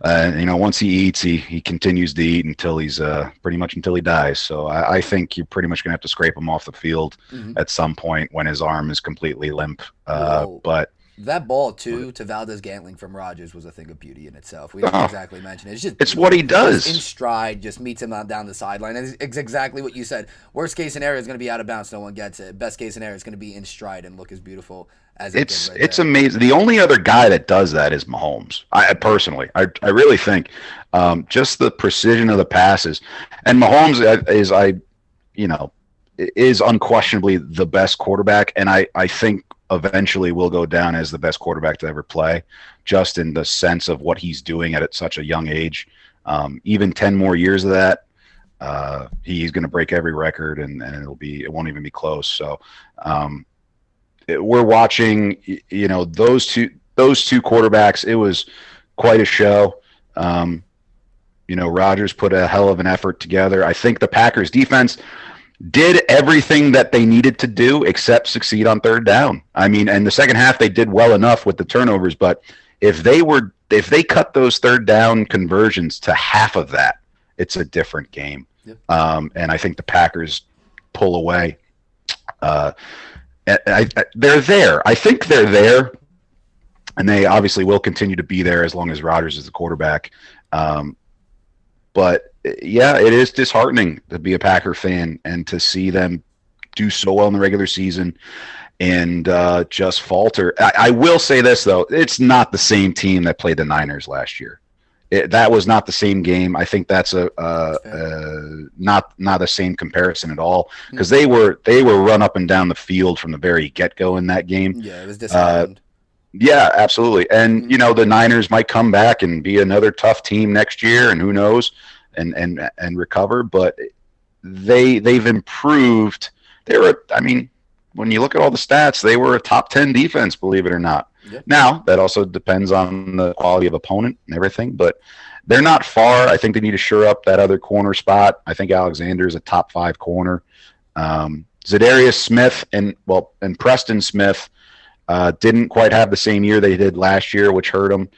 once he eats, he continues to eat until he's pretty much until he dies. So I think you're pretty much gonna have to scrape him off the field at some point when his arm is completely limp. But that ball too to Valdez-Gantling from Rodgers was a thing of beauty in itself. We didn't exactly mention it. It's what he does. In stride, just meets him down the sideline. And it's exactly what you said. Worst case scenario is going to be out of bounds. No one gets it. Best case scenario is going to be in stride and look as beautiful as it did right It's there. amazing. The only other guy that does that is Mahomes. I personally really think just the precision of the passes, and Mahomes is unquestionably the best quarterback, and I think eventually will go down as the best quarterback to ever play, just in the sense of what he's doing at such a young age. Even 10 more years of that, he's going to break every record, and it won't even be close. So we're watching, those two quarterbacks. It was quite a show. Rodgers put a hell of an effort together. I think the Packers defense did everything that they needed to do except succeed on third down. I mean, and the second half they did well enough with the turnovers, but if they cut those third down conversions to half of that, it's a different game. Yep. And I think the Packers pull away. They're there. I think they're there, and they obviously will continue to be there as long as Rodgers is the quarterback. But yeah, it is disheartening to be a Packer fan and to see them do so well in the regular season and just falter. I will say this, though. It's not the same team that played the Niners last year. That was not the same game. I think that's not the same comparison at all, because they were run up and down the field from the very get-go in that game. Yeah, it was disheartened. Yeah, absolutely. And, the Niners might come back and be another tough team next year, and who knows, and recover. But they've improved. When you look at all the stats, they were a top 10 defense, believe it or not. Yep. Now, that also depends on the quality of opponent and everything, but they're not far. I think they need to shore up that other corner spot. I think Alexander is a top 5 corner. Zadarius Smith and Preston Smith didn't quite have the same year they did last year, which hurt them.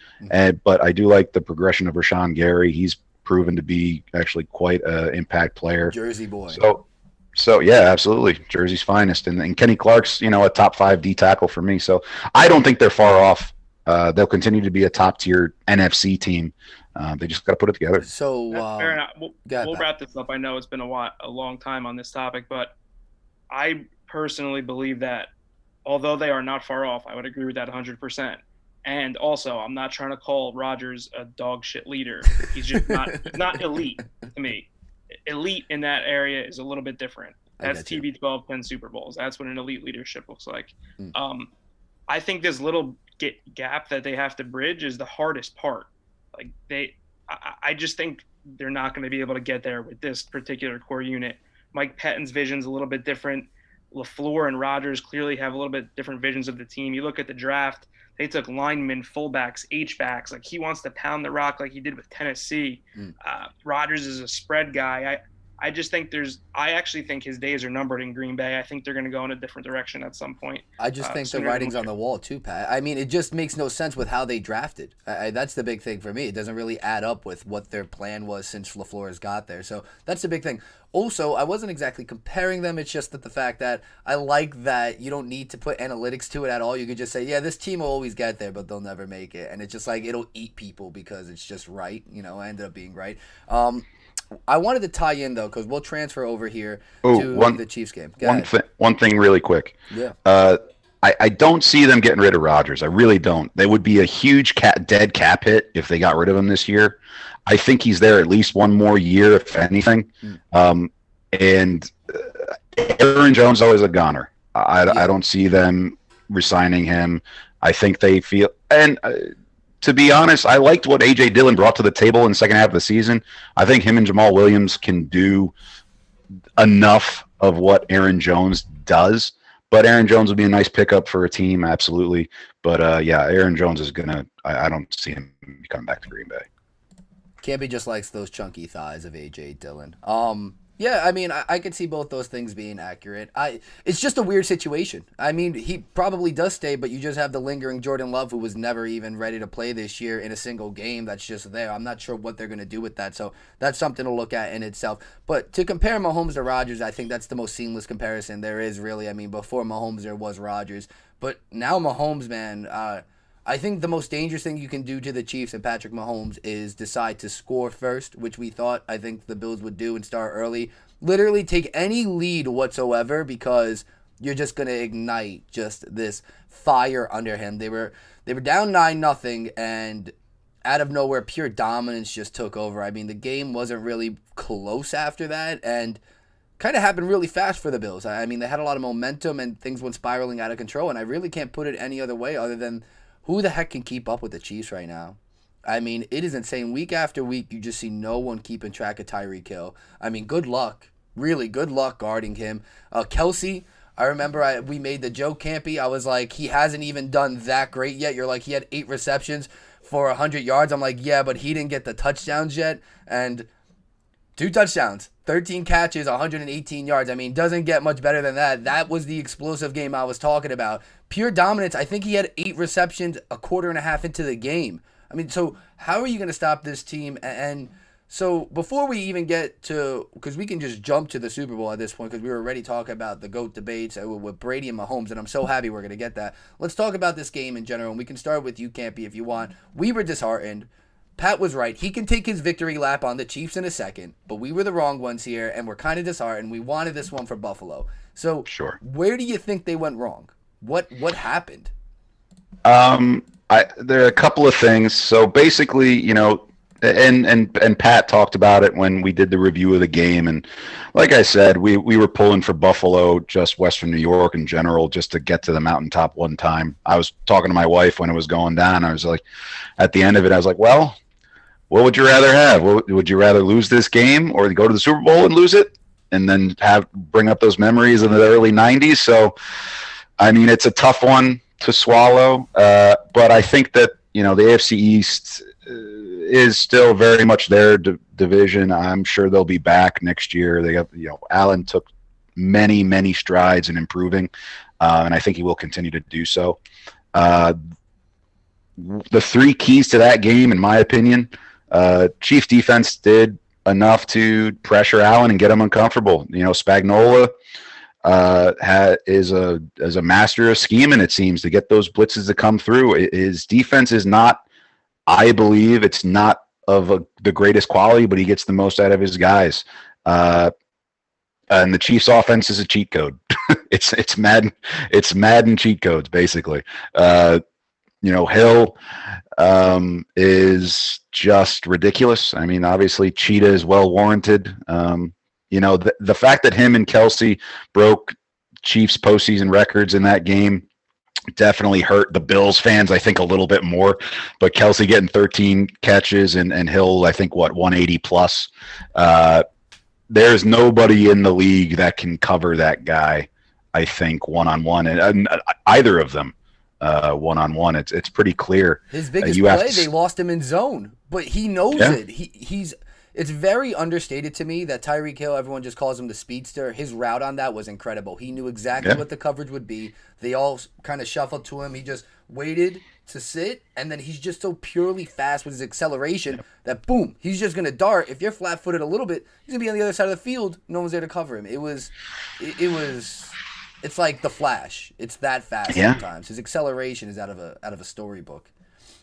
But I do like the progression of Rashawn Gary. He's proven to be actually quite an impact player. Jersey boy. So yeah, absolutely. Jersey's finest. And Kenny Clark's, a top 5 D tackle for me. So I don't think they're far off. They'll continue to be a top tier NFC team. They just got to put it together. So fair enough. We'll wrap this up. I know it's been a long time on this topic, but I personally believe that although they are not far off, I would agree with that 100%. And also, I'm not trying to call Rodgers a dog shit leader. He's just not elite to me. Elite in that area is a little bit different. That's TB12, 10 Super Bowls. That's what an elite leadership looks like. I think this little gap that they have to bridge is the hardest part. I just think they're not going to be able to get there with this particular core unit. Mike Pettine's vision's a little bit different. LaFleur and Rodgers clearly have a little bit different visions of the team. You look at the draft, they took linemen, fullbacks, H-backs. Like, he wants to pound the rock like he did with Tennessee. Rodgers is a spread guy. I just think I actually think his days are numbered in Green Bay. I think they're going to go in a different direction at some point. I just think the writing's on the wall too, Pat. I mean, it just makes no sense with how they drafted. That's the big thing for me. It doesn't really add up with what their plan was since LaFleur has got there. So that's the big thing. Also, I wasn't exactly comparing them. It's just that the fact that I like that you don't need to put analytics to it at all. You could just say, yeah, this team will always get there, but they'll never make it. And it's just like it'll eat people because it's just right. I ended up being right. I wanted to tie in, though, because we'll transfer over here to the Chiefs game. One thing really quick. Yeah. I don't see them getting rid of Rodgers. I really don't. They would be a huge dead cap hit if they got rid of him this year. I think he's there at least one more year, if anything. And Aaron Jones is always a goner. I don't see them resigning him. I think they feel – and to be honest, I liked what A.J. Dillon brought to the table in the second half of the season. I think him and Jamal Williams can do enough of what Aaron Jones does. But Aaron Jones would be a nice pickup for a team, absolutely. But, yeah, Aaron Jones is going to – I don't see him coming back to Green Bay. Campi just likes those chunky thighs of AJ Dillon. Yeah, I mean, I could see both those things being accurate. It's just a weird situation. I mean, he probably does stay, but you just have the lingering Jordan Love, who was never even ready to play this year in a single game. That's just there. I'm not sure what they're going to do with that, so that's something to look at in itself. But to compare Mahomes to Rodgers, I think that's the most seamless comparison there is, really. I mean, before Mahomes, there was Rodgers. But now Mahomes, man, I think the most dangerous thing you can do to the Chiefs and Patrick Mahomes is decide to score first, which we thought I think the Bills would do and start early. Literally take any lead whatsoever because you're just going to ignite just this fire under him. They were down 9-0 and out of nowhere pure dominance just took over. I mean, the game wasn't really close after that and kind of happened really fast for the Bills. I mean, they had a lot of momentum and things went spiraling out of control, and I really can't put it any other way other than who the heck can keep up with the Chiefs right now? I mean, it is insane. Week after week, you just see no one keeping track of Tyreek Hill. I mean, good luck. Really, good luck guarding him. Kelsey, I remember we made the joke, Campi. I was like, he hasn't even done that great yet. You're like, he had 8 receptions for 100 yards. I'm like, yeah, but he didn't get the touchdowns yet. And 2 touchdowns, 13 catches, 118 yards. I mean, doesn't get much better than that. That was the explosive game I was talking about. Pure dominance. I think he had 8 receptions a quarter and a half into the game. I mean, so how are you going to stop this team? And so before we even get to, because we can just jump to the Super Bowl at this point, because we were already talking about the GOAT debates with Brady and Mahomes, and I'm so happy we're going to get that. Let's talk about this game in general, and we can start with you, Campi, if you want. We were disheartened. Pat was right. He can take his victory lap on the Chiefs in a second, but we were the wrong ones here, and we're kind of disheartened. We wanted this one for Buffalo. So Sure. Where do you think they went wrong? What happened? There are a couple of things. So basically, and Pat talked about it when we did the review of the game. And like I said, we were pulling for Buffalo, just Western New York in general, just to get to the mountaintop one time. I was talking to my wife when it was going down. I was like, at the end of it, I was like, well, what would you rather have? Would you rather lose this game or go to the Super Bowl and lose it and then bring up those memories of the early 90s? So, I mean, it's a tough one to swallow, but I think that, the AFC East is still very much their division. I'm sure they'll be back next year. They got, Allen took many, many strides in improving, and I think he will continue to do so. The 3 keys to that game, in my opinion, Chief defense did enough to pressure Allen and get him uncomfortable. Spagnuolo is a master of scheming, it seems, to get those blitzes to come through. His defense is not, I Bleav, it's not of the greatest quality, but he gets the most out of his guys. And the Chiefs' offense is a cheat code. It's Madden cheat codes, basically. Hill is just ridiculous. I mean, obviously, Cheetah is well warranted. The fact that him and Kelsey broke Chiefs postseason records in that game definitely hurt the Bills fans, I think, a little bit more. But Kelsey getting 13 catches and Hill, I think, 180 plus. There's nobody in the league that can cover that guy, I think, one-on-one. And either of them. One-on-one, it's pretty clear. His biggest play, they lost him in zone, but he knows it. It's very understated to me that Tyreek Hill, everyone just calls him the speedster. His route on that was incredible. He knew exactly what the coverage would be. They all kind of shuffled to him. He just waited to sit, and then he's just so purely fast with his acceleration that, boom, he's just going to dart. If you're flat-footed a little bit, he's going to be on the other side of the field. No one's there to cover him. It's like the Flash. It's that fast sometimes. His acceleration is out of a storybook.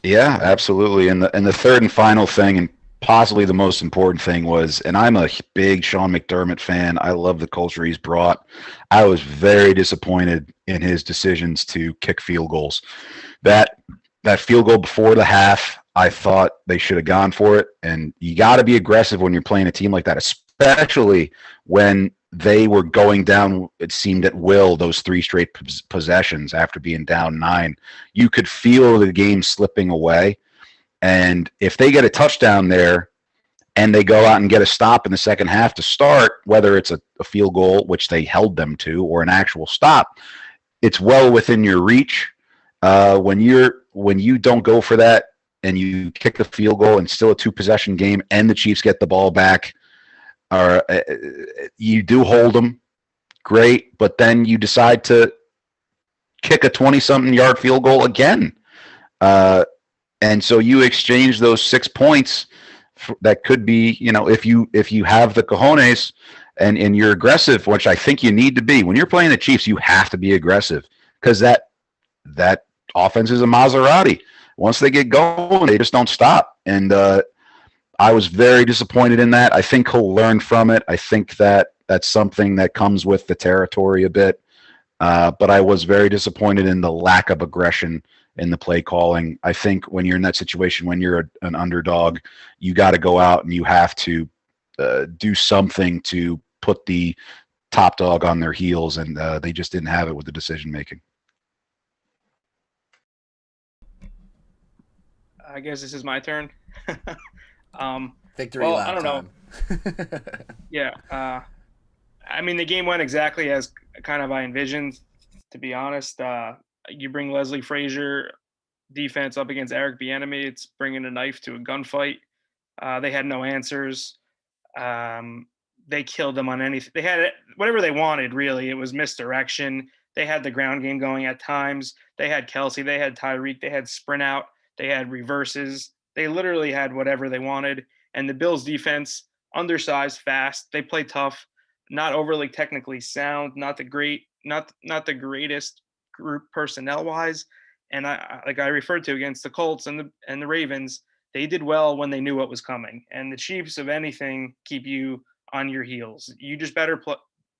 Yeah, absolutely. And the third and final thing, and possibly the most important thing, was, and I'm a big Sean McDermott fan. I love the culture he's brought. I was very disappointed in his decisions to kick field goals. That field goal before the half, I thought they should have gone for it. And you got to be aggressive when you're playing a team like that, especially when they were going down, it seemed, at will, those 3 straight possessions after being down 9. You could feel the game slipping away. And if they get a touchdown there and they go out and get a stop in the second half to start, whether it's a field goal, which they held them to, or an actual stop, it's well within your reach. When you don't go for that and you kick the field goal and still a 2-possession game and the Chiefs get the ball back, or you do hold them, great, but then you decide to kick a 20-something yard field goal again. And so you exchange those 6 points that could be, if you have the cojones and you're aggressive, which I think you need to be. When you're playing the Chiefs, you have to be aggressive because that offense is a Maserati. Once they get going, they just don't stop. And I was very disappointed in that. I think he'll learn from it. I think that's something that comes with the territory a bit. But I was very disappointed in the lack of aggression in the play calling. I think when you're in that situation, when you're an underdog, you got to go out and you have to do something to put the top dog on their heels, and they just didn't have it with the decision making. I guess this is my turn. Victory lap I don't time. know. Yeah. I mean, the game went exactly as kind of I envisioned, to be honest. You bring Leslie Frazier defense up against Eric Bieniemy. It's bringing a knife to a gunfight. They had no answers. They killed them on anything. They had whatever they wanted, really. It was misdirection. They had the ground game going at times. They had Kelsey. They had Tyreek. They had sprint out. They had reverses. They literally had whatever they wanted. And the Bills defense, undersized, fast. They play tough, not overly technically sound, not the greatest group personnel wise. And I referred to against the Colts and the Ravens, they did well when they knew what was coming. And the Chiefs, if anything, keep you on your heels. You just better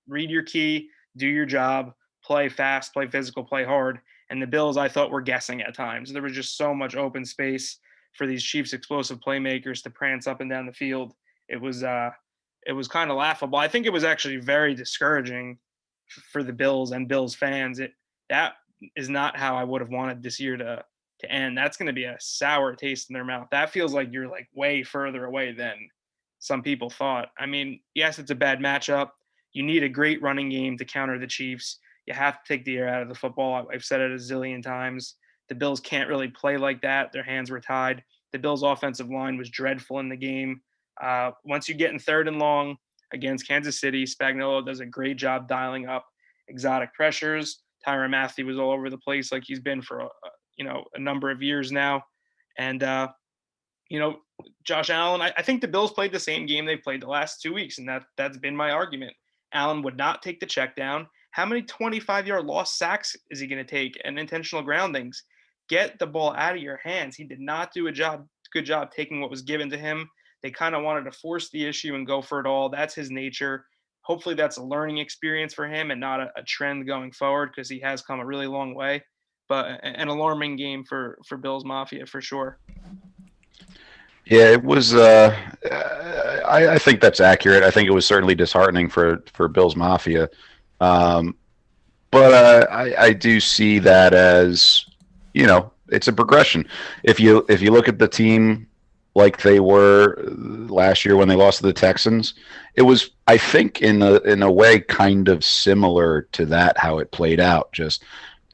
read your key, do your job, play fast, play physical, play hard. And the Bills, I thought, were guessing at times. There was just so much open space for these Chiefs explosive playmakers to prance up and down the field. It was kind of laughable. I think it was actually very discouraging for the Bills and Bills fans. That is not how I would have wanted this year to end. That's going to be a sour taste in their mouth. That feels like you're like way further away than some people thought. I mean, yes, it's a bad matchup. You need a great running game to counter the Chiefs. You have to take the air out of the football. I've said it a zillion times. The Bills can't really play like that. Their hands were tied. The Bills' offensive line was dreadful in the game. Once you get in 3rd and long against Kansas City, Spagnuolo does a great job dialing up exotic pressures. Tyrann Mathieu was all over the place like he's been for a number of years now. And Josh Allen, I think the Bills played the same game they've played the last 2 weeks, and that's been my argument. Allen would not take the check down. How many 25-yard lost sacks is he going to take and intentional groundings? Get the ball out of your hands. He did not do a good job taking what was given to him. They kind of wanted to force the issue and go for it all. That's his nature. Hopefully that's a learning experience for him and not a trend going forward, because he has come a really long way. But an alarming game for Bills Mafia for sure. Yeah, it was. I think that's accurate. I think it was certainly disheartening for Bills Mafia, but I do see that as it's a progression. If you look at the team like they were last year when they lost to the Texans, it was, I think, in a way kind of similar to that, how it played out. Just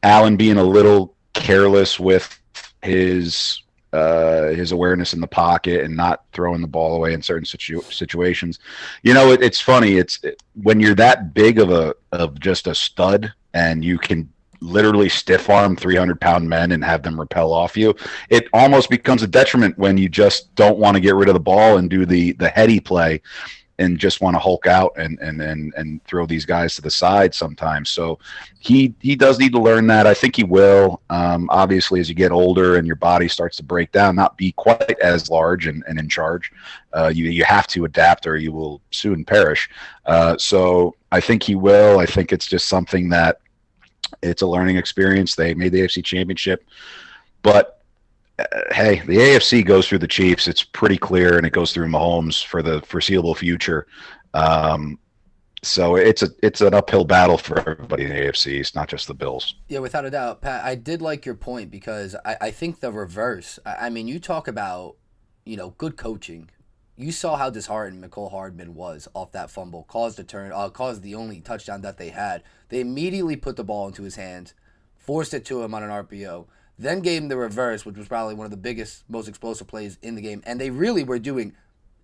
Allen being a little careless with his awareness in the pocket and not throwing the ball away in certain situations. It's funny. When you're that big of just a stud and you can literally stiff arm 300-pound men and have them repel off you, it almost becomes a detriment when you just don't want to get rid of the ball and do the heady play and just want to hulk out and throw these guys to the side sometimes. So he does need to learn that. I think he will. Obviously, as you get older and your body starts to break down, not be quite as large and in charge, you have to adapt or you will soon perish. So I think he will. I think it's just something that it's a learning experience. They made the AFC Championship, but hey, the AFC goes through the Chiefs. It's pretty clear, and it goes through Mahomes for the foreseeable future. So it's an uphill battle for everybody in the AFC. It's not just the Bills. Yeah, without a doubt, Pat. I did like your point because I think the reverse. I mean, you talk about good coaching. You saw how disheartened Mecole Hardman was off that fumble, caused the only touchdown that they had. They immediately put the ball into his hands, forced it to him on an RPO. then gave them the reverse, which was probably one of the biggest, most explosive plays in the game. And they really were doing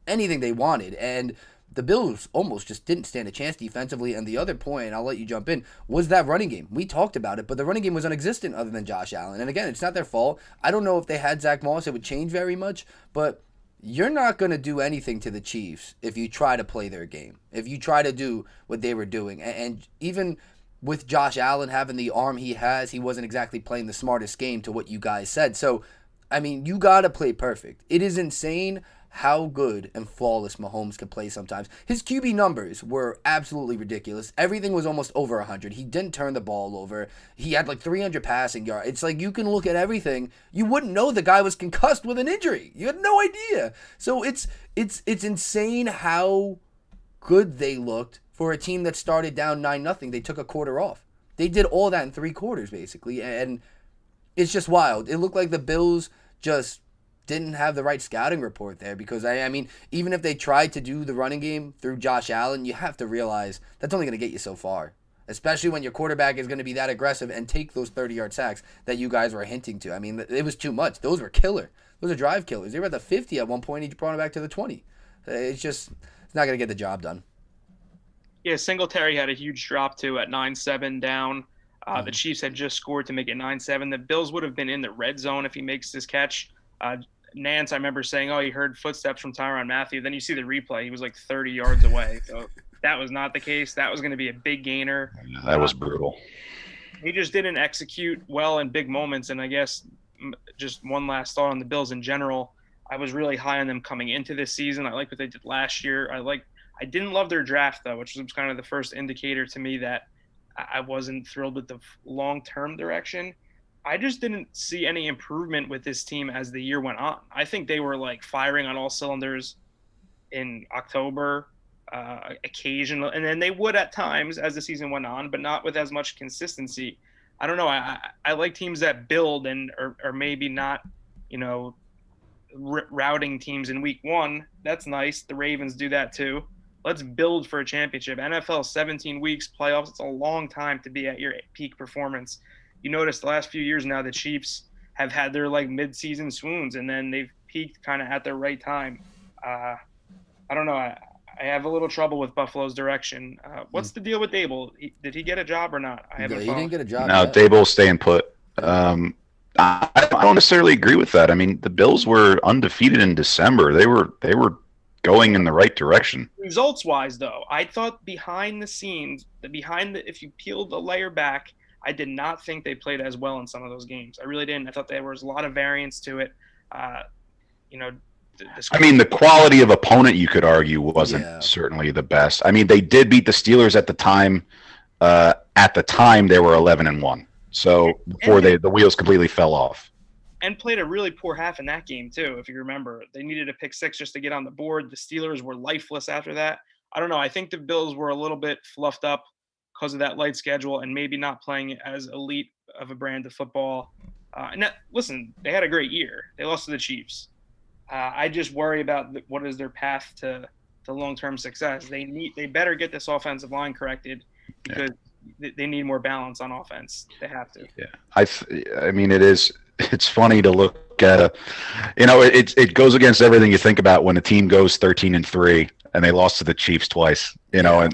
anything they wanted. And the Bills almost just didn't stand a chance defensively. And the other point, and I'll let you jump in, was that running game. We talked about it, but the running game was non-existent other than Josh Allen. And again, it's not their fault. I don't know if they had Zach Moss, it would change very much, but you're not going to do anything to the Chiefs if you try to play their game, if you try to do what they were doing. And even with Josh Allen having the arm he has, he wasn't exactly playing the smartest game to what you guys said. So, I mean, you got to play perfect. It is insane how good and flawless Mahomes can play sometimes. His QB numbers were absolutely ridiculous. Everything was almost over 100. He didn't turn the ball over. He had like 300 passing yards. It's like you can look at everything. You wouldn't know the guy was concussed with an injury. You had no idea. So it's insane how good they looked for a team that started down 9-0. They took a quarter off. They did all that in 3 quarters, basically. And it's just wild. It looked like the Bills just didn't have the right scouting report there because, I mean, even if they tried to do the running game through Josh Allen, you have to realize that's only going to get you so far, especially when your quarterback is going to be that aggressive and take those 30-yard sacks that you guys were hinting to. I mean, it was too much. Those were killer. Those are drive killers. They were at the 50 at one point. He brought it back to the 20. It's not going to get the job done. Yeah, Singletary had a huge drop, too, at 9-7 down. The Chiefs had just scored to make it 9-7. The Bills would have been in the red zone if he makes this catch. Nance, I remember saying, he heard footsteps from Tyrann Mathieu. Then you see the replay. He was like 30 yards away. So that was not the case. That was going to be a big gainer. That was brutal. He just didn't execute well in big moments. And I guess just one last thought on the Bills in general. I was really high on them coming into this season. I like what they did last year. I didn't love their draft, though, which was kind of the first indicator to me that I wasn't thrilled with the long-term direction. I just didn't see any improvement with this team as the year went on. I think they were like firing on all cylinders in October, occasional, and then they would at times as the season went on, but not with as much consistency. I don't know. I like teams that build and are maybe not, routing teams in week 1. That's nice. The Ravens do that too. Let's build for a championship. NFL 17 weeks, playoffs. It's a long time to be at your peak performance. You notice the last few years now the Chiefs have had their like mid-season swoons, and then they've peaked kind of at the right time. I don't know. I have a little trouble with Buffalo's direction. What's the deal with Dable? Did he get a job or not? He didn't get a job. No, Dable's staying put. I don't necessarily agree with that. I mean, the Bills were undefeated in December. They were going in the right direction. Results-wise, though, I thought behind the scenes, if you peeled the layer back, I did not think they played as well in some of those games. I really didn't. I thought there was a lot of variance to it. I mean, the quality of opponent, you could argue, wasn't certainly the best. I mean, they did beat the Steelers at the time. At the time, they were 11-1. So before the wheels completely fell off. And played a really poor half in that game, too, if you remember. They needed a pick 6 just to get on the board. The Steelers were lifeless after that. I don't know. I think the Bills were a little bit fluffed up because of that light schedule and maybe not playing as elite of a brand of football. Listen, they had a great year. They lost to the Chiefs. I just worry about what is their path to long-term success. They better get this offensive line corrected because they need more balance on offense. They have to. Yeah, I mean, it's funny to look at. It goes against everything you think about when a team goes 13-3. And they lost to the Chiefs twice, and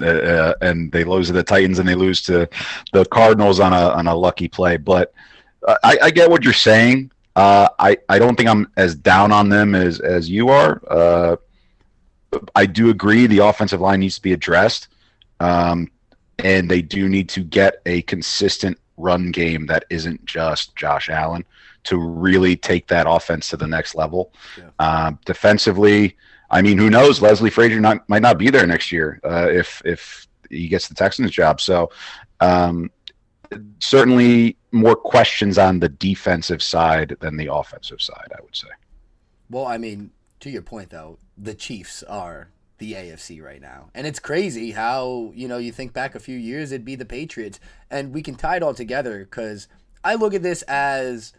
they lose to the Titans and they lose to the Cardinals on a lucky play. But I get what you're saying. I don't think I'm as down on them as you are. I do agree the offensive line needs to be addressed, and they do need to get a consistent run game that isn't just Josh Allen to really take that offense to the next level. Yeah. Defensively, I mean, who knows? Leslie Frazier might not be there next year if he gets the Texans job. So certainly more questions on the defensive side than the offensive side, I would say. Well, I mean, to your point, though, the Chiefs are the AFC right now. And it's crazy how, you think back a few years, it'd be the Patriots. And we can tie it all together because I look at this as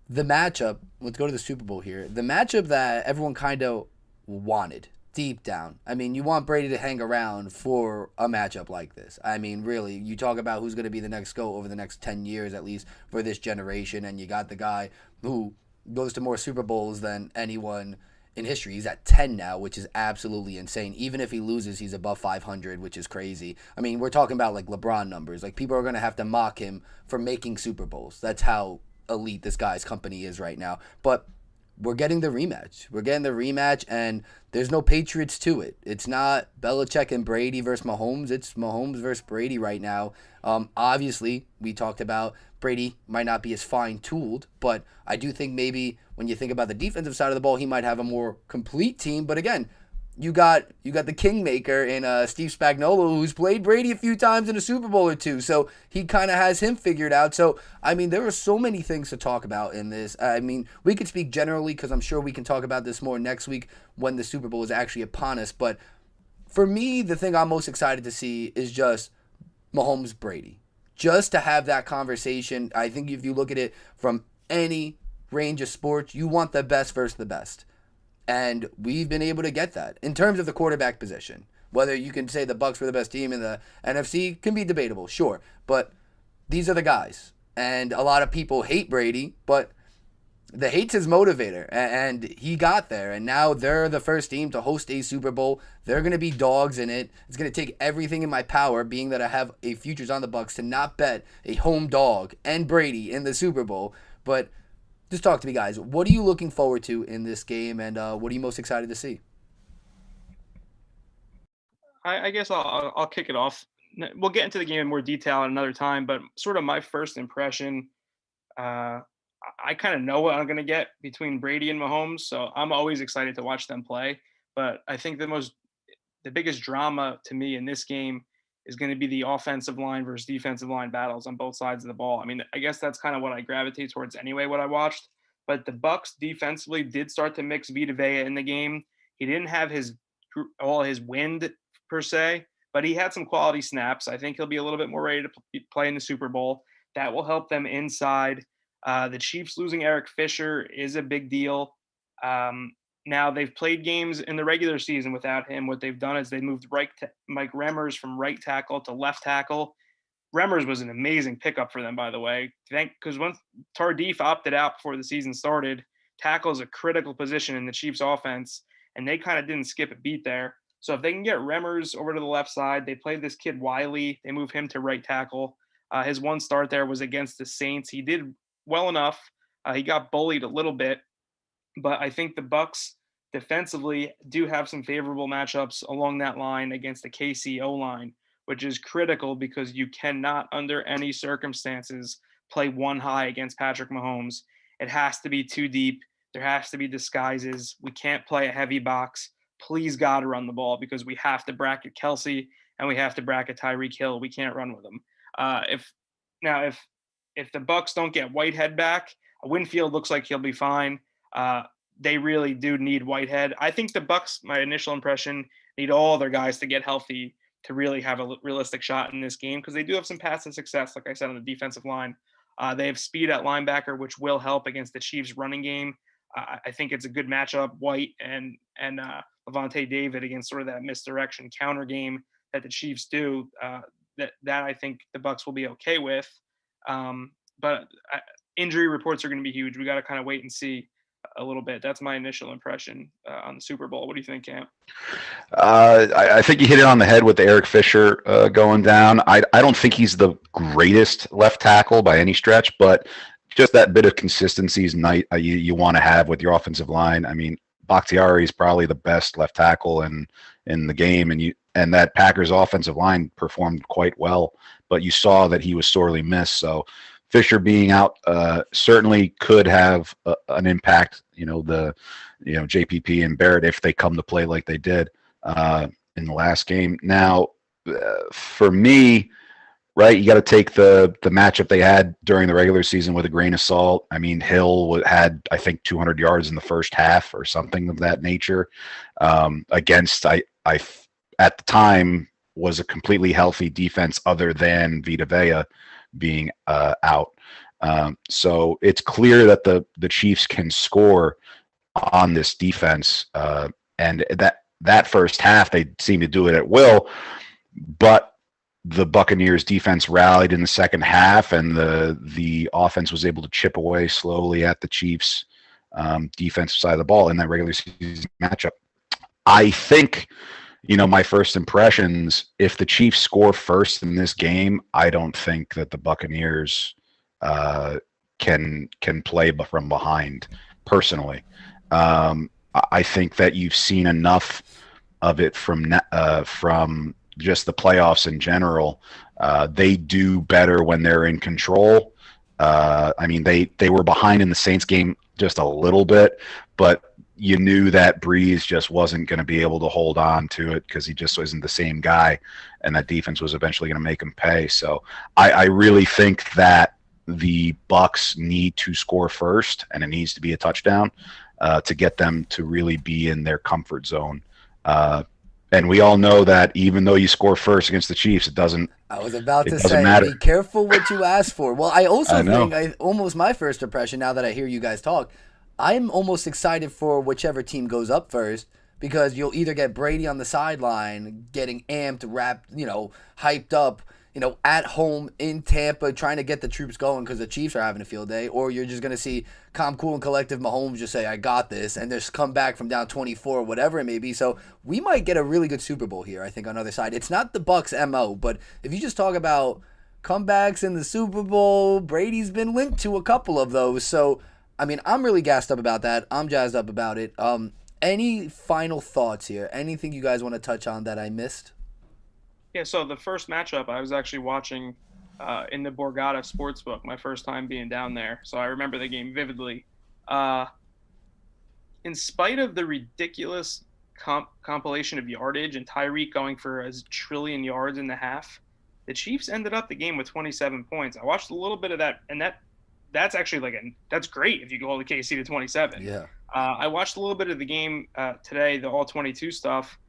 the matchup. Let's go to the Super Bowl here. The matchup that everyone kind of wanted deep down. I mean, you want Brady to hang around for a matchup like this. I mean, really, you talk about who's going to be the next GOAT over the next 10 years, at least for this generation, and you got the guy who goes to more Super Bowls than anyone in history. He's at 10 now, which is absolutely insane. Even if he loses, he's above 500, which is crazy. I mean, we're talking about like LeBron numbers. Like, people are going to have to mock him for making Super Bowls. That's how elite this guy's company is right now. But we're getting the rematch. And there's no Patriots to it. It's not Belichick and Brady versus Mahomes. It's Mahomes versus Brady right now. Obviously, we talked about Brady might not be as fine-tooled, but I do think maybe when you think about the defensive side of the ball, he might have a more complete team. But again, you got the kingmaker in Steve Spagnuolo, who's played Brady a few times in a Super Bowl or two, so he kind of has him figured out. So, I mean, there are so many things to talk about in this. I mean, we could speak generally because I'm sure we can talk about this more next week when the Super Bowl is actually upon us. But for me, the thing I'm most excited to see is just Mahomes-Brady. Just to have that conversation. I think if you look at it from any range of sports, you want the best versus the best. And we've been able to get that in terms of the quarterback position. Whether you can say the Bucs were the best team in the NFC can be debatable, sure. But these are the guys. And a lot of people hate Brady, but the hate's his motivator. And he got there. And now they're the first team to host a Super Bowl. They're going to be dogs in it. It's going to take everything in my power, being that I have a futures on the Bucs, to not bet a home dog and Brady in the Super Bowl. But just talk to me, guys. What are you looking forward to in this game, and what are you most excited to see? I guess I'll kick it off. We'll get into the game in more detail at another time, but sort of my first impression, I kind of know what I'm going to get between Brady and Mahomes, so I'm always excited to watch them play. But I think the biggest drama to me in this game is going to be the offensive line versus defensive line battles on both sides of the ball. I mean, I guess that's kind of what I gravitate towards anyway, what I watched. But the Bucs defensively did start to mix Vita Vea in the game. He didn't have all his wind per se, but he had some quality snaps. I think he'll be a little bit more ready to play in the Super Bowl. That will help them inside. The Chiefs losing Eric Fisher is a big deal. Now, they've played games in the regular season without him. What they've done is they moved Mike Remmers from right tackle to left tackle. Remmers was an amazing pickup for them, by the way. Because once Tardif opted out before the season started, tackle is a critical position in the Chiefs' offense, and they kind of didn't skip a beat there. So if they can get Remmers over to the left side, they played this kid Wiley. They move him to right tackle. His one start there was against the Saints. He did well enough. He got bullied a little bit. But I think the Bucs defensively do have some favorable matchups along that line against the KC O-line, which is critical because you cannot, under any circumstances, play one high against Patrick Mahomes. It has to be too deep. There has to be disguises. We can't play a heavy box. Please, God, run the ball because we have to bracket Kelsey and we have to bracket Tyreek Hill. We can't run with them. If the Bucs don't get Whitehead back, Winfield looks like he'll be fine. They really do need Whitehead. I think the Bucs, my initial impression, need all their guys to get healthy to really have a realistic shot in this game because they do have some paths to success, like I said, on the defensive line. They have speed at linebacker, which will help against the Chiefs' running game. I think it's a good matchup, White and Levante David against sort of that misdirection counter game that the Chiefs do. That I think the Bucs will be okay with. But injury reports are going to be huge. We got to kind of wait and see a little bit. That's my initial impression on the Super Bowl. What do you think, Cam? I think you hit it on the head with the Eric Fisher going down. I don't think he's the greatest left tackle by any stretch, but just that bit of consistency is you want to have with your offensive line. I mean, Bakhtiari is probably the best left tackle in the game, and that Packers offensive line performed quite well, but you saw that he was sorely missed. So Fisher being out certainly could have an impact. JPP and Barrett if they come to play like they did in the last game. Now, for me, right, you got to take the matchup they had during the regular season with a grain of salt. I mean, Hill had, I think, 200 yards in the first half or something of that nature against, I at the time, was a completely healthy defense other than Vita Vea being out. So it's clear that the Chiefs can score on this defense, and that first half, they seemed to do it at will, but the Buccaneers defense rallied in the second half, and the offense was able to chip away slowly at the Chiefs defensive side of the ball in that regular season matchup. I think, my first impressions, if the Chiefs score first in this game, I don't think that the Buccaneers can play from behind, personally. I think that you've seen enough of it from just the playoffs in general. They do better when they're in control. They were behind in the Saints game just a little bit, but you knew that Breeze just wasn't going to be able to hold on to it because he just wasn't the same guy, and that defense was eventually going to make him pay. So I really think that the Bucs need to score first, and it needs to be a touchdown to get them to really be in their comfort zone. And we all know that even though you score first against the Chiefs, it doesn't. I was about to say, matter. Be careful what you ask for. Well, I also think almost my first impression, now that I hear you guys talk, I'm almost excited for whichever team goes up first, because you'll either get Brady on the sideline getting amped, hyped up, at home in Tampa, trying to get the troops going because the Chiefs are having a field day, or you're just going to see calm, cool, and collective Mahomes just say, I got this, and just come back from down 24, whatever it may be. So we might get a really good Super Bowl here, I think, on the other side. It's not the Bucs' MO, but if you just talk about comebacks in the Super Bowl, Brady's been linked to a couple of those. So, I'm really gassed up about that. I'm jazzed up about it. Any final thoughts here? Anything you guys want to touch on that I missed? Yeah, so the first matchup I was actually watching in the Borgata Sportsbook, my first time being down there. So I remember the game vividly. In spite of the ridiculous compilation of yardage and Tyreek going for a trillion yards in the half, the Chiefs ended up the game with 27 points. I watched a little bit of that, and that's actually that's great if you go all the KC to 27. Yeah. I watched a little bit of the game today, the all 22 stuff,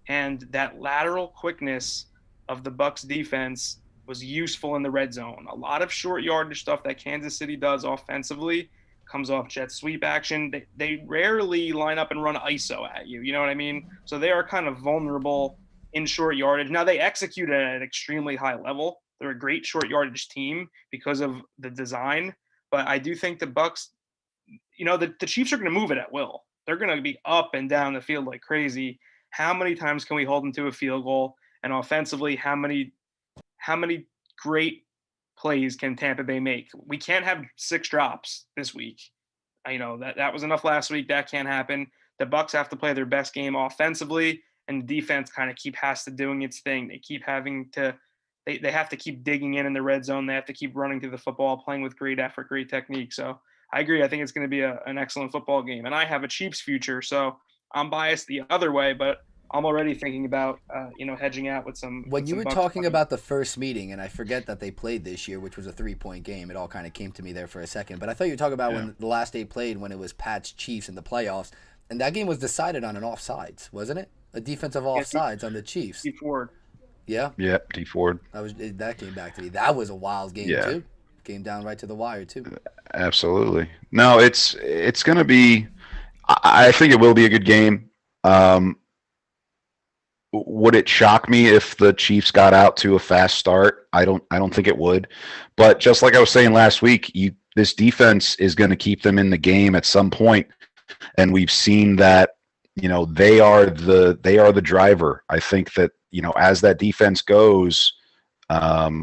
and that lateral quickness of the Bucs defense was useful in the red zone. A lot of short yardage stuff that Kansas City does offensively comes off jet sweep action. They rarely line up and run ISO at you. You know what I mean? So they are kind of vulnerable in short yardage. Now, they execute at an extremely high level. They're a great short yardage team because of the design. But I do think the Bucs, the Chiefs are going to move it at will. They're going to be up and down the field like crazy. How many times can we hold them to a field goal? And offensively, how many great plays can Tampa Bay make? We can't have 6 drops this week. That was enough last week. That can't happen. The Bucs have to play their best game offensively, and the defense kind of has to doing its thing. They keep having to they have to keep digging in the red zone. They have to keep running through the football, playing with great effort, great technique. So I agree. I think it's going to be an excellent football game. And I have a Chiefs future, so I'm biased the other way, but I'm already thinking about, hedging out with some. When you were talking about the first meeting, and I forget that they played this year, which was a 3-point game, it all kind of came to me there for a second. But I thought you were talking about when the last day played, when it was Pats Chiefs in the playoffs, and that game was decided on an offsides, wasn't it? A defensive offsides on the Chiefs. D Ford. Yeah. Yeah, D Ford. That came back to me. That was a wild game too. Came down right to the wire too. Absolutely. No, it's going to be. I think it will be a good game. Would it shock me if the Chiefs got out to a fast start? I don't think it would. But just like I was saying last week, this defense is going to keep them in the game at some point, and we've seen that. They are the driver. I think that as that defense goes,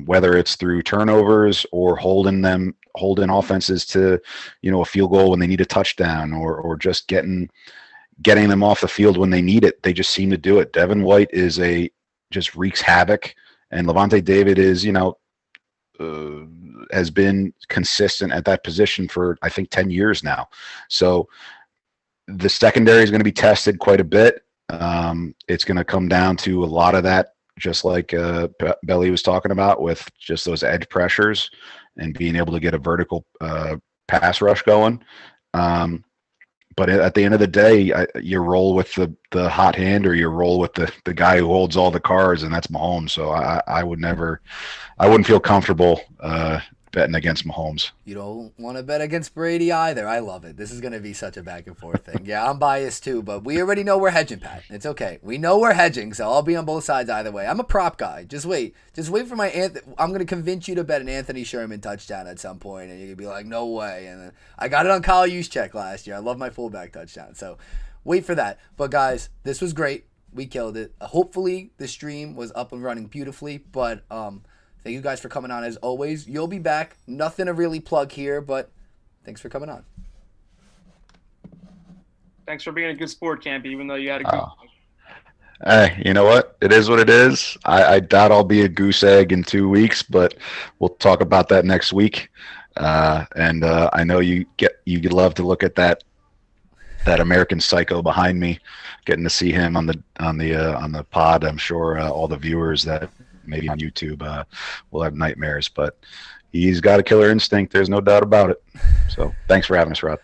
whether it's through turnovers or holding offenses to a field goal when they need a touchdown, or just getting them off the field when they need it. They just seem to do it. Devin White just wreaks havoc, and Levante David has been consistent at that position for, I think, 10 years now. So the secondary is going to be tested quite a bit. It's going to come down to a lot of that, just like Belly was talking about, with just those edge pressures and being able to get a vertical pass rush going. But at the end of the day, you roll with the hot hand, or you roll with the guy who holds all the cards, and that's Mahomes. So I wouldn't feel comfortable betting against Mahomes. You don't want to bet against Brady either. I love it. This is going to be such a back and forth thing. Yeah, I'm biased too, but we already know we're hedging, Pat. It's okay. We know we're hedging, so I'll be on both sides either way. I'm a prop guy. Just wait. Just wait for my I'm going to convince you to bet an Anthony Sherman touchdown at some point, and you're going to be like, no way. And then I got it on Kyle Juszczyk last year. I love my fullback touchdown. So wait for that. But guys, this was great. We killed it. Hopefully the stream was up and running beautifully, but thank you guys for coming on as always. You'll be back. Nothing to really plug here, but thanks for coming on. Thanks for being a good sport, Campi, even though you had a good Hey, you know what? It is what it is. I doubt I'll be a goose egg in 2 weeks, but we'll talk about that next week. And I know you'd love to look at that American Psycho behind me, getting to see him on the pod. I'm sure all the viewers that maybe on YouTube will have nightmares, but he's got a killer instinct. There's no doubt about it. So thanks for having us, Rod.